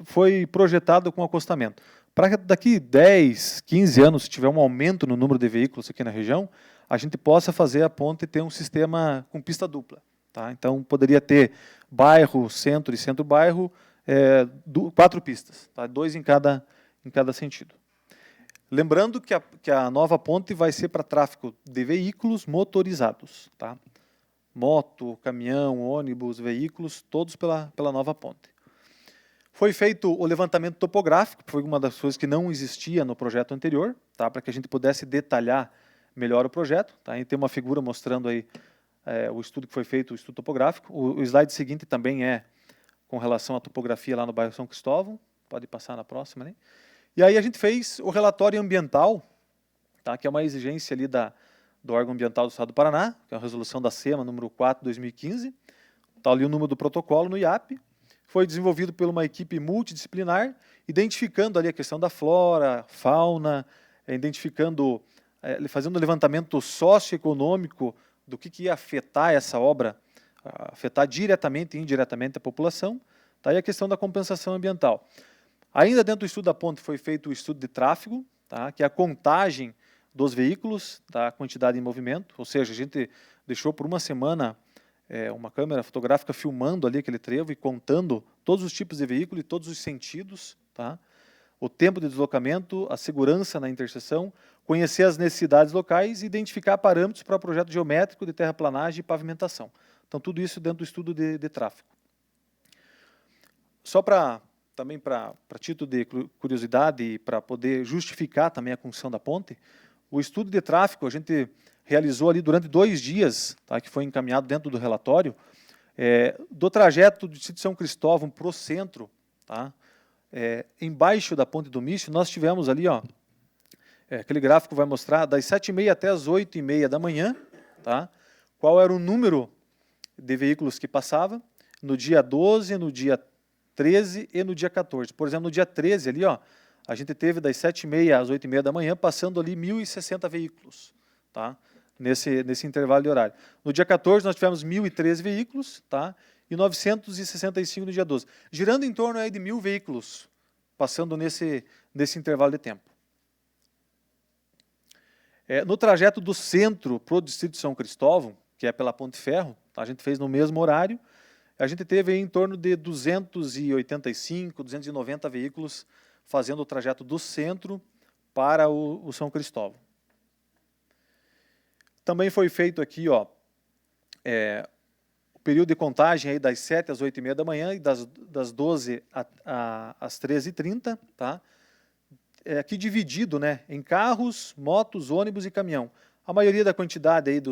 foi projetado com acostamento? Para daqui 10, 15 anos, se tiver um aumento no número de veículos aqui na região, a gente possa fazer a ponte ter um sistema com pista dupla. Tá? Então, poderia ter bairro, centro e centro-bairro, 4 pistas, tá? 2 em cada sentido. Lembrando que a nova ponte vai ser para tráfego de veículos motorizados. Tá? Moto, caminhão, ônibus, veículos, todos pela nova ponte. Foi feito o levantamento topográfico, que foi uma das coisas que não existia no projeto anterior, tá? Para que a gente pudesse detalhar melhor o projeto. Tá? A gente tem uma figura mostrando aí o estudo que foi feito, o estudo topográfico. O slide seguinte também é com relação à topografia lá no bairro São Cristóvão. Pode passar na próxima, né? E aí a gente fez o relatório ambiental, tá? Que é uma exigência ali do órgão ambiental do Estado do Paraná, que é a resolução da SEMA, número 4, 2015. Está ali o número do protocolo no IAP. Foi desenvolvido por uma equipe multidisciplinar, identificando ali a questão da flora, fauna, fazendo um levantamento socioeconômico do que ia afetar essa obra, afetar diretamente e indiretamente a população, tá? E a questão da compensação ambiental. Ainda dentro do estudo da ponte foi feito o estudo de tráfego, tá? Que é a contagem dos veículos, da quantidade em movimento, ou seja, a gente deixou por uma semana uma câmera fotográfica filmando ali aquele trevo e contando todos os tipos de veículo e todos os sentidos, tá? O tempo de deslocamento, a segurança na interseção, conhecer as necessidades locais e identificar parâmetros para projeto geométrico de terraplanagem e pavimentação. Então, tudo isso dentro do estudo de tráfego. Só também para título de curiosidade e para poder justificar também a construção da ponte, o estudo de tráfego a gente realizou ali durante 2 dias, tá, que foi encaminhado dentro do relatório, do trajeto do sítio São Cristóvão para o centro, tá, embaixo da ponte do Mício, nós tivemos ali, ó, aquele gráfico vai mostrar das 7h30 até as 8h30 da manhã, tá, qual era o número de veículos que passava, no dia 12, no dia 13 e no dia 14. Por exemplo, no dia 13 ali, ó, a gente teve das 7h30 às 8h30 da manhã, passando ali 1.060 veículos, tá, nesse intervalo de horário. No dia 14 nós tivemos 1.013 veículos, tá, e 965 no dia 12. Girando em torno aí de 1.000 veículos, passando nesse intervalo de tempo. No trajeto do centro para o distrito de São Cristóvão, que é pela Ponte Ferro, a gente fez no mesmo horário, a gente teve aí em torno de 285, 290 veículos fazendo o trajeto do centro para o São Cristóvão. Também foi feito aqui, ó, o período de contagem aí das 7 às 8h30 da manhã e das 12 às 13h30, tá? Aqui dividido, né, em carros, motos, ônibus e caminhão. A maioria da quantidade aí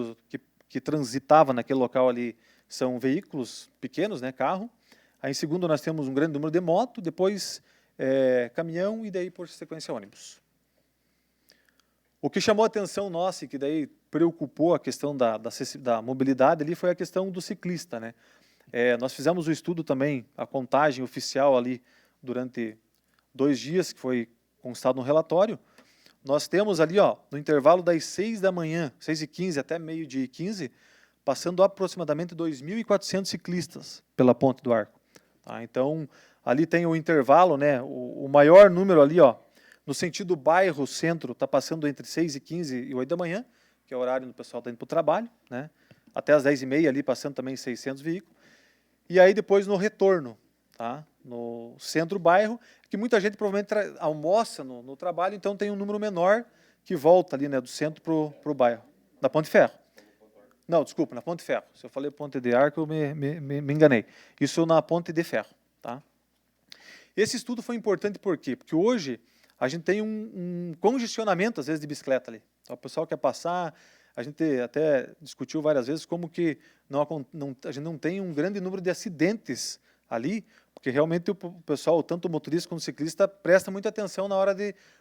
que transitava naquele local ali são veículos pequenos, né, carro. Aí em segundo nós temos um grande número de moto, depois caminhão e daí por sequência ônibus. O que chamou a atenção nossa e que daí preocupou a questão da mobilidade ali foi a questão do ciclista, né? Nós fizemos o estudo também, a contagem oficial ali durante 2 dias, que foi constado no relatório. Nós temos ali, ó, no intervalo das 6 da manhã, 6h15 até 12h15, passando aproximadamente 2.400 ciclistas pela Ponte do Arco. Tá? Então, ali tem o intervalo, né, o maior número ali, ó, no sentido bairro-centro, está passando entre 6h15 e 8 da manhã, que é o horário do pessoal está indo para o trabalho, né, até as 10h30 ali, passando também 600 veículos. E aí depois no retorno, tá, no centro-bairro, que muita gente provavelmente almoça no trabalho, então tem um número menor que volta ali, né, do centro para o bairro, da Ponte Ferro. Não, desculpa, na Ponte Ferro. Se eu falei Ponte de Arco, eu me enganei. Isso na Ponte de Ferro. Tá? Esse estudo foi importante por quê? Porque hoje a gente tem um congestionamento, às vezes, de bicicleta ali. Então, o pessoal quer passar, a gente até discutiu várias vezes como que a gente não tem um grande número de acidentes ali, porque realmente o pessoal, tanto o motorista quanto o ciclista, presta muita atenção na hora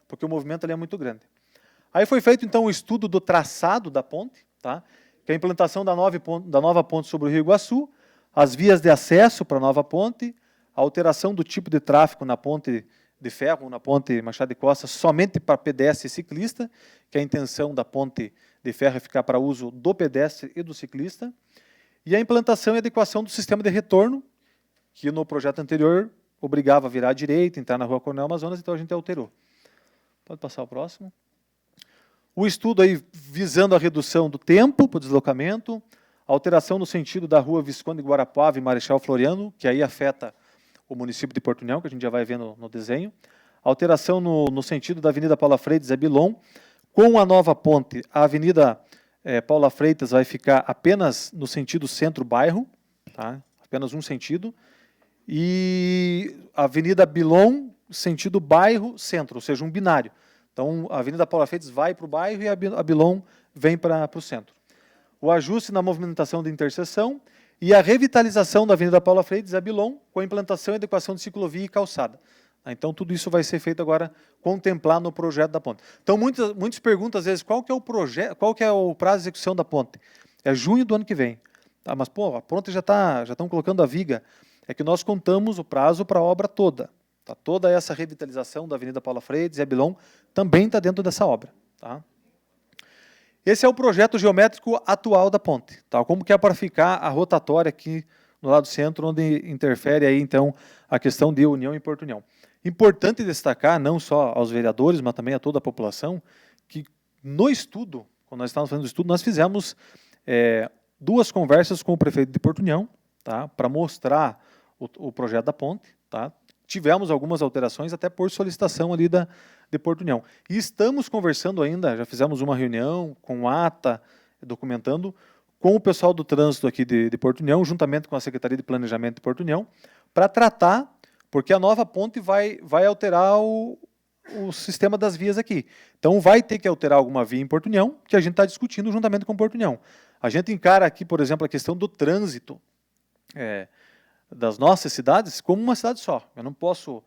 porque o movimento ali é muito grande. Aí foi feito, então, o estudo do traçado da ponte, tá? Que é a implantação da nova ponte sobre o Rio Iguaçu, as vias de acesso para a nova ponte, a alteração do tipo de tráfego na ponte de ferro, na ponte Machado de Costa, somente para pedestre e ciclista, que a intenção da ponte de ferro é ficar para uso do pedestre e do ciclista, e a implantação e adequação do sistema de retorno, que no projeto anterior obrigava a virar à direita, entrar na Rua Coronel Amazonas, então a gente alterou. Pode passar o próximo. O estudo aí visando a redução do tempo para o deslocamento, alteração no sentido da Rua Visconde Guarapuava e Marechal Floriano, que aí afeta o município de Porto União, que a gente já vai ver no desenho, alteração no sentido da Avenida Paula Freitas e Bilon, com a nova ponte, a Avenida Paula Freitas vai ficar apenas no sentido centro-bairro, tá? Apenas um sentido, e a Avenida Bilon, sentido bairro-centro, ou seja, um binário. Então, a Avenida Paula Freitas vai para o bairro e a Bilon vem para o centro. O ajuste na movimentação de interseção e a revitalização da Avenida Paula Freitas e a Bilon com a implantação e adequação de ciclovia e calçada. Então, tudo isso vai ser feito agora, contemplar no projeto da ponte. Então, muitos perguntam, às vezes, qual que é o projeto, qual que é o prazo de execução da ponte? É junho do ano que vem. Ah, mas, pô, a ponte já estão colocando a viga. É que nós contamos o prazo para a obra toda. Tá? Toda essa revitalização da Avenida Paula Freitas e a Bilon também está dentro dessa obra. Tá? Esse é o projeto geométrico atual da ponte. Tá? Como que é para ficar a rotatória aqui no lado centro, onde interfere aí, então, a questão de União e Porto União. Importante destacar, não só aos vereadores, mas também a toda a população, que no estudo, quando nós estávamos fazendo o estudo, nós fizemos 2 conversas com o prefeito de Porto União, tá, para mostrar o projeto da ponte. Tá. Tivemos algumas alterações, até por solicitação ali de Porto União. E estamos conversando ainda, já fizemos uma reunião com ata, documentando, com o pessoal do trânsito aqui de Porto União, juntamente com a Secretaria de Planejamento de Porto União, para tratar, porque a nova ponte vai alterar o sistema das vias aqui. Então, vai ter que alterar alguma via em Porto União, que a gente está discutindo juntamente com Porto União. A gente encara aqui, por exemplo, a questão do trânsito das nossas cidades como uma cidade só. Eu não posso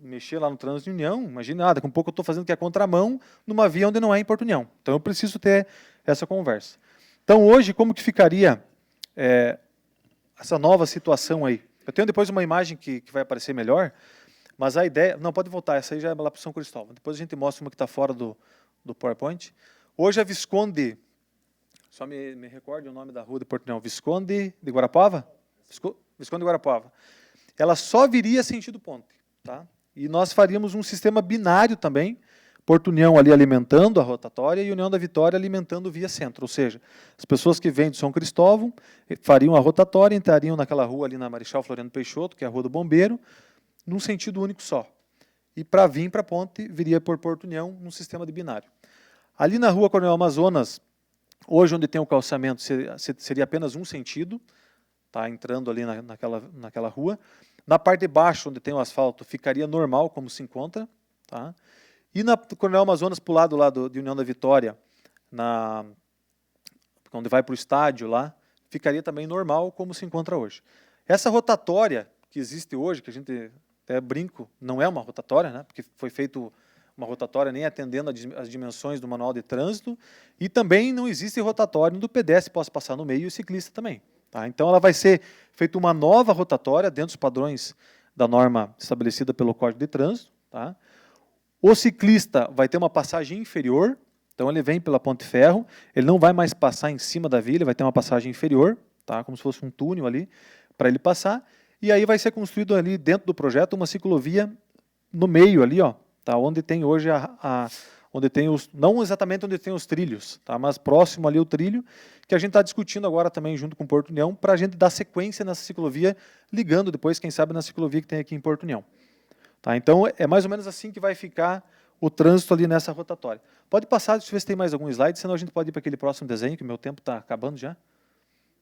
mexer lá no trânsito de União, imagina, daqui a pouco eu estou fazendo que é contramão numa via onde não é em Porto União. Então, eu preciso ter essa conversa. Então, hoje, como que ficaria essa nova situação aí? Eu tenho depois uma imagem que vai aparecer melhor, mas a ideia... Não, pode voltar, essa aí já é lá para São Cristóvão. Depois a gente mostra uma que está fora do PowerPoint. Hoje a Visconde... Só me recorde o nome da rua de Porto União. Visconde de Guarapuava? Visconde de Guarapuava. Ela só viria sentido ponte. Tá? E nós faríamos um sistema binário também, Porto União ali alimentando a rotatória e União da Vitória alimentando via centro. Ou seja, as pessoas que vêm de São Cristóvão fariam a rotatória, entrariam naquela rua ali na Marechal Floriano Peixoto, que é a Rua do Bombeiro, num sentido único só. E para vir para a ponte, viria por Porto União num sistema de binário. Ali na Rua Coronel Amazonas, hoje onde tem o calçamento, seria apenas um sentido, tá, entrando ali naquela rua. Na parte de baixo, onde tem o asfalto, ficaria normal, como se encontra. Tá? E na Coronel Amazonas, para o lado lá de União da Vitória, onde vai para o estádio lá, ficaria também normal, como se encontra hoje. Essa rotatória que existe hoje, que a gente até brinco, não é uma rotatória, né? Porque foi feito uma rotatória nem atendendo as dimensões do manual de trânsito, e também não existe rotatória onde o pedestre possa passar no meio e o ciclista também. Tá? Então, ela vai ser feita uma nova rotatória dentro dos padrões da norma estabelecida pelo Código de Trânsito. Tá? O ciclista vai ter uma passagem inferior, então ele vem pela Ponte Ferro, ele não vai mais passar em cima da via, ele vai ter uma passagem inferior, tá? Como se fosse um túnel ali, para ele passar, e aí vai ser construído ali dentro do projeto uma ciclovia no meio ali, ó, tá? Onde tem hoje onde tem não exatamente onde tem os trilhos, tá? Mas próximo ali o trilho, que a gente está discutindo agora também junto com Porto União, para a gente dar sequência nessa ciclovia, ligando depois, quem sabe, na ciclovia que tem aqui em Porto União. Tá? Então, é mais ou menos assim que vai ficar o trânsito ali nessa rotatória. Pode passar, deixa eu ver se tem mais algum slide, senão a gente pode ir para aquele próximo desenho, que o meu tempo está acabando já.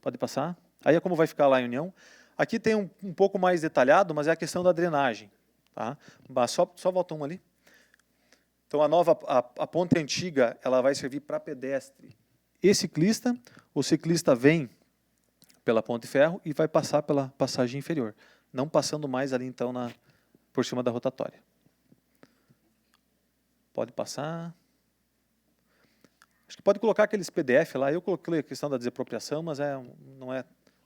Pode passar. Aí é como vai ficar lá em União. Aqui tem um pouco mais detalhado, mas é a questão da drenagem. Tá? Só volta um ali. Então, a ponte antiga, ela vai servir para pedestre e ciclista. O ciclista vem pela Ponte Ferro e vai passar pela passagem inferior, não passando mais ali, então, por cima da rotatória. Pode passar. Acho que pode colocar aqueles PDF lá. Eu coloquei a questão da desapropriação, mas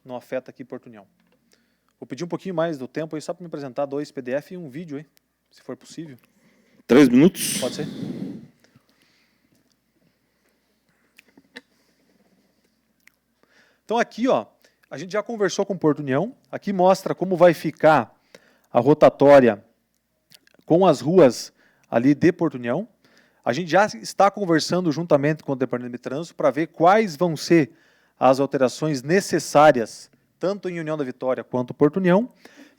não afeta aqui Porto União. Vou pedir um pouquinho mais do tempo aí, só para me apresentar 2 PDF e um vídeo aí, se for possível. 3 minutos. Pode ser. Então aqui, ó, a gente já conversou com Porto União. Aqui mostra como vai ficar a rotatória com as ruas ali de Porto União. A gente já está conversando juntamente com o Departamento de Trânsito para ver quais vão ser as alterações necessárias, tanto em União da Vitória quanto Porto União,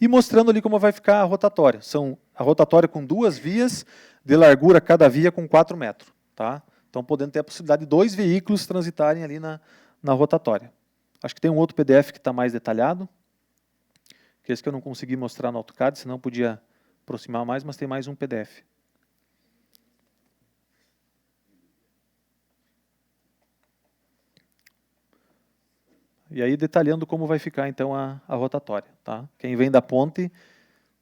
e mostrando ali como vai ficar a rotatória. São a rotatória com 2 vias, de largura cada via com 4 metros. Tá? Então, podendo ter a possibilidade de 2 veículos transitarem ali na rotatória. Acho que tem um outro PDF que está mais detalhado, que é esse que eu não consegui mostrar no AutoCAD, senão podia aproximar mais, mas tem mais um PDF. E aí detalhando como vai ficar então a rotatória. Tá? Quem vem da ponte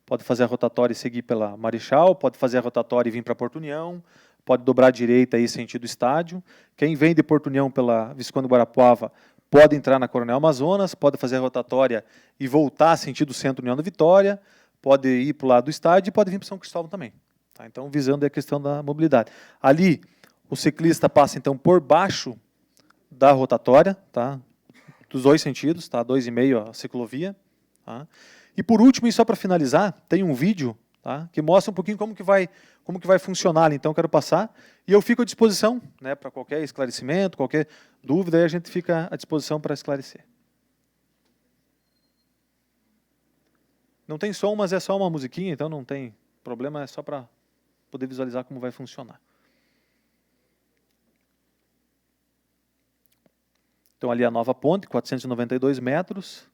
pode fazer a rotatória e seguir pela Marechal, pode fazer a rotatória e vir para Porto União, pode dobrar à direita aí sentido estádio. Quem vem de Porto União pela Visconde Guarapuava pode entrar na Coronel Amazonas, pode fazer a rotatória e voltar sentido centro União da Vitória, pode ir para o lado do estádio e pode vir para São Cristóvão também. Tá? Então, visando a questão da mobilidade. Ali, o ciclista passa então por baixo da rotatória, tá? Dos 2 sentidos, tá? 2,5 a ciclovia. Tá? E por último, e só para finalizar, tem um vídeo tá? Que mostra um pouquinho como que vai funcionar ali. Então, eu quero passar. E eu fico à disposição, né, para qualquer esclarecimento, qualquer dúvida, aí a gente fica à disposição para esclarecer. Não tem som, mas é só uma musiquinha, então não tem problema, é só para poder visualizar como vai funcionar. Então, ali a nova ponte, 492 metros.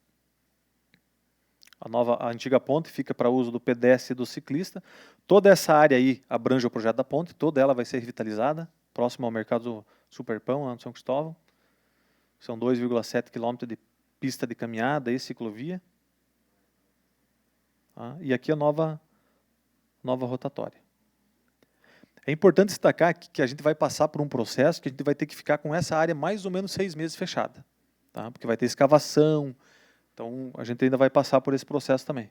A antiga ponte fica para uso do pedestre e do ciclista. Toda essa área aí abrange o projeto da ponte, toda ela vai ser revitalizada, próximo ao mercado Superpão, lá no São Cristóvão. São 2,7 km de pista de caminhada e ciclovia. Tá? E aqui a nova rotatória. É importante destacar que a gente vai passar por um processo que a gente vai ter que ficar com essa área mais ou menos 6 meses fechada. Tá? Porque vai ter escavação, então a gente ainda vai passar por esse processo também.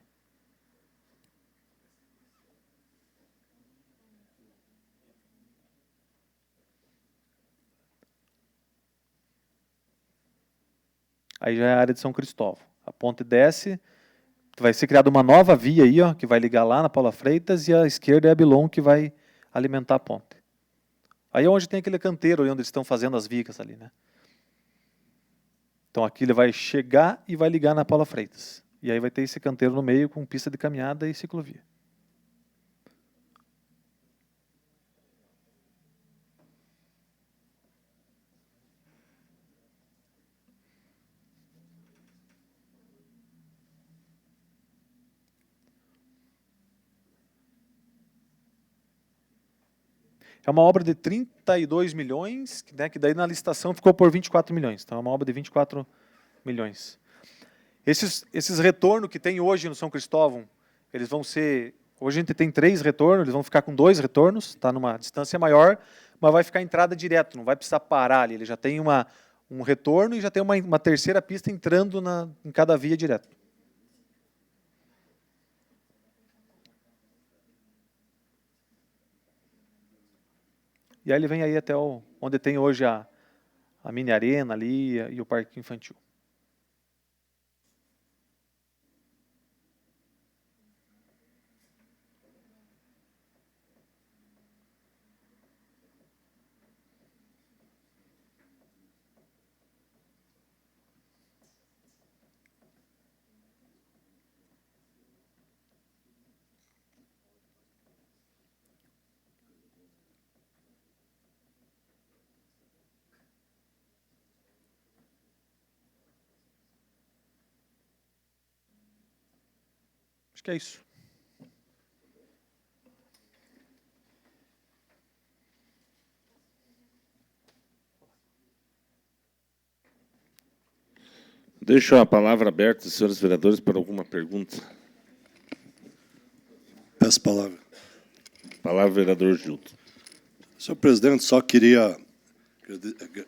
Aí já é a área de São Cristóvão. A ponte desce, vai ser criada uma nova via aí, ó, que vai ligar lá na Paula Freitas, e à esquerda é a Bilon, que vai alimentar a ponte. Aí é onde tem aquele canteiro, onde eles estão fazendo as vigas ali, né? Então aqui ele vai chegar e vai ligar na Paula Freitas. E aí vai ter esse canteiro no meio com pista de caminhada e ciclovia. É uma obra de 32 milhões, né, que daí na licitação ficou por 24 milhões. Então é uma obra de 24 milhões. Esses retornos que tem hoje no São Cristóvão, eles vão ser... Hoje a gente tem 3 retornos, eles vão ficar com 2 retornos, tá numa distância maior, mas vai ficar entrada direto, não vai precisar parar ali. Ele já tem um retorno e já tem uma terceira pista entrando em cada via direto. E aí ele vem aí até onde tem hoje a mini arena ali e o parque infantil. Acho que é isso. Deixo a palavra aberta, senhores vereadores, para alguma pergunta. Peço palavra. Palavra, vereador Gildo. Senhor presidente, só queria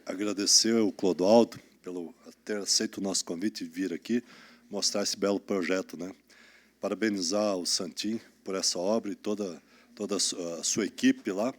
agradecer ao Clodoaldo pelo ter aceito o nosso convite de vir aqui mostrar esse belo projeto, né? Parabenizar o Santim por essa obra e toda a sua equipe lá.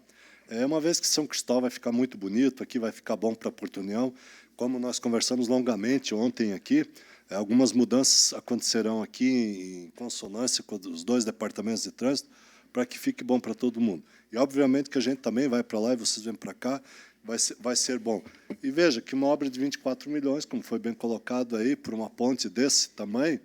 Uma vez que São Cristóvão vai ficar muito bonito, aqui vai ficar bom para Porto União. Como nós conversamos longamente ontem aqui, algumas mudanças acontecerão aqui em consonância com os 2 departamentos de trânsito, para que fique bom para todo mundo. E, obviamente, que a gente também vai para lá e vocês vêm para cá, vai ser bom. E veja que uma obra de 24 milhões, como foi bem colocado aí, por uma ponte desse tamanho,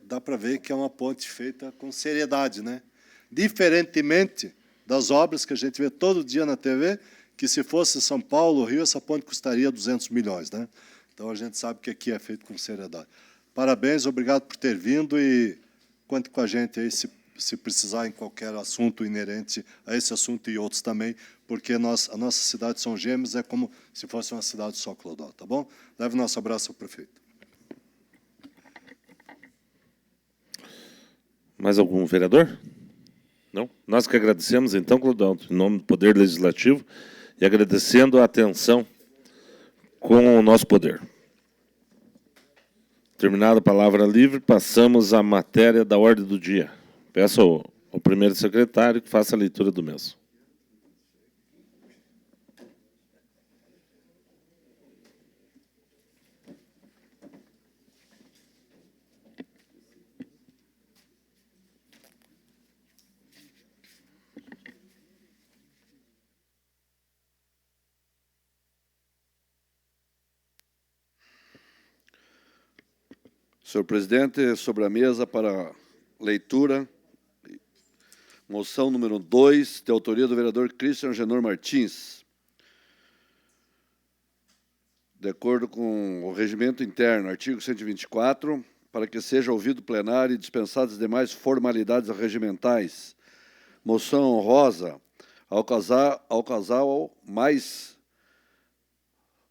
dá para ver que é uma ponte feita com seriedade, né? Diferentemente das obras que a gente vê todo dia na TV, que se fosse São Paulo ou Rio, essa ponte custaria 200 milhões, né? Então a gente sabe que aqui é feito com seriedade. Parabéns, obrigado por ter vindo e conte com a gente aí se precisar em qualquer assunto inerente a esse assunto e outros também, porque a nossa cidade de São Gêmeos é como se fosse uma cidade só, Clodoaldo, tá bom? Leve nosso abraço ao prefeito. Mais algum vereador? Não? Nós que agradecemos, então, Clodoaldo, em nome do Poder Legislativo, e agradecendo a atenção com o nosso poder. Terminada a palavra livre, passamos à matéria da ordem do dia. Peço ao primeiro secretário que faça a leitura do mesmo. Senhor presidente, sobre a mesa para leitura, moção número 2, de autoria do vereador Christian Genor Martins. De acordo com o regimento interno, artigo 124, para que seja ouvido plenário e dispensadas as demais formalidades regimentais. Moção honrosa ao casal mais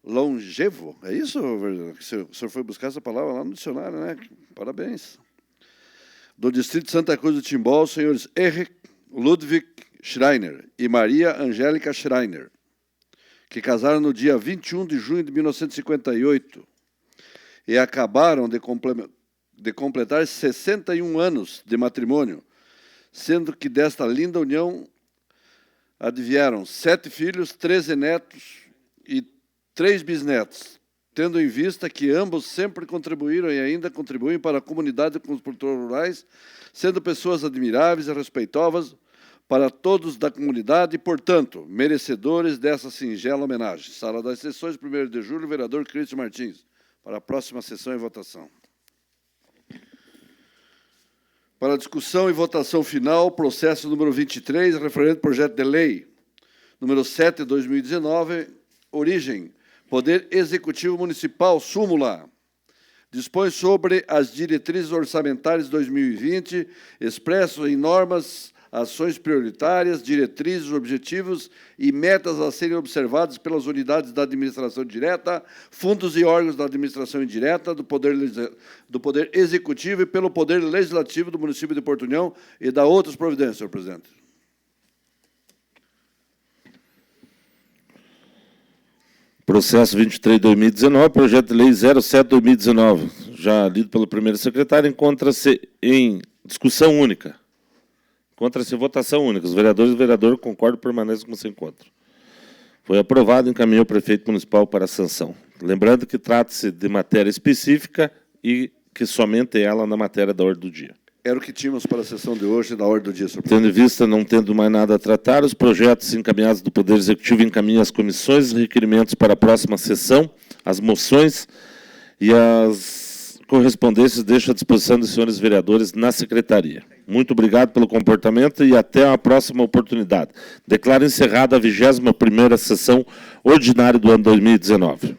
longevo. É isso, vereador? O senhor foi buscar essa palavra lá no dicionário, né? Parabéns. Do Distrito de Santa Cruz do Timbó, os senhores Erich Ludwig Schreiner e Maria Angélica Schreiner, que casaram no dia 21 de junho de 1958 e acabaram de completar 61 anos de matrimônio, sendo que desta linda união advieram 7 filhos, 13 netos e 3 bisnetos, tendo em vista que ambos sempre contribuíram e ainda contribuem para a comunidade com os produtores rurais, sendo pessoas admiráveis e respeitosas para todos da comunidade e, portanto, merecedores dessa singela homenagem. Sala das Sessões, 1º de julho, vereador Christian Martins. Para a próxima sessão e votação. Para a discussão e votação final, processo número 23, referente ao projeto de lei número 7 de 2019, origem, Poder Executivo Municipal, súmula. Dispõe sobre as diretrizes orçamentárias 2020, expresso em normas, ações prioritárias, diretrizes, objetivos e metas a serem observadas pelas unidades da administração direta, fundos e órgãos da administração indireta, do Poder Executivo e pelo Poder Legislativo do município de Porto União e da outras providências, senhor presidente. Processo 23/2019, projeto de lei 07/2019, já lido pelo primeiro secretário, encontra-se em discussão única. Encontra-se em votação única. Os vereadores e o vereador concordam e permanecem como se encontram. Foi aprovado e encaminhou o prefeito municipal para a sanção. Lembrando que trata-se de matéria específica e que somente ela na matéria da ordem do dia. Era o que tínhamos para a sessão de hoje, da ordem do dia, senhor presidente. Tendo em vista, não tendo mais nada a tratar, os projetos encaminhados do Poder Executivo encaminham as comissões e requerimentos para a próxima sessão, as moções e as correspondências deixo à disposição dos senhores vereadores na secretaria. Muito obrigado pelo comportamento e até a próxima oportunidade. Declaro encerrada a 21ª sessão ordinária do ano 2019.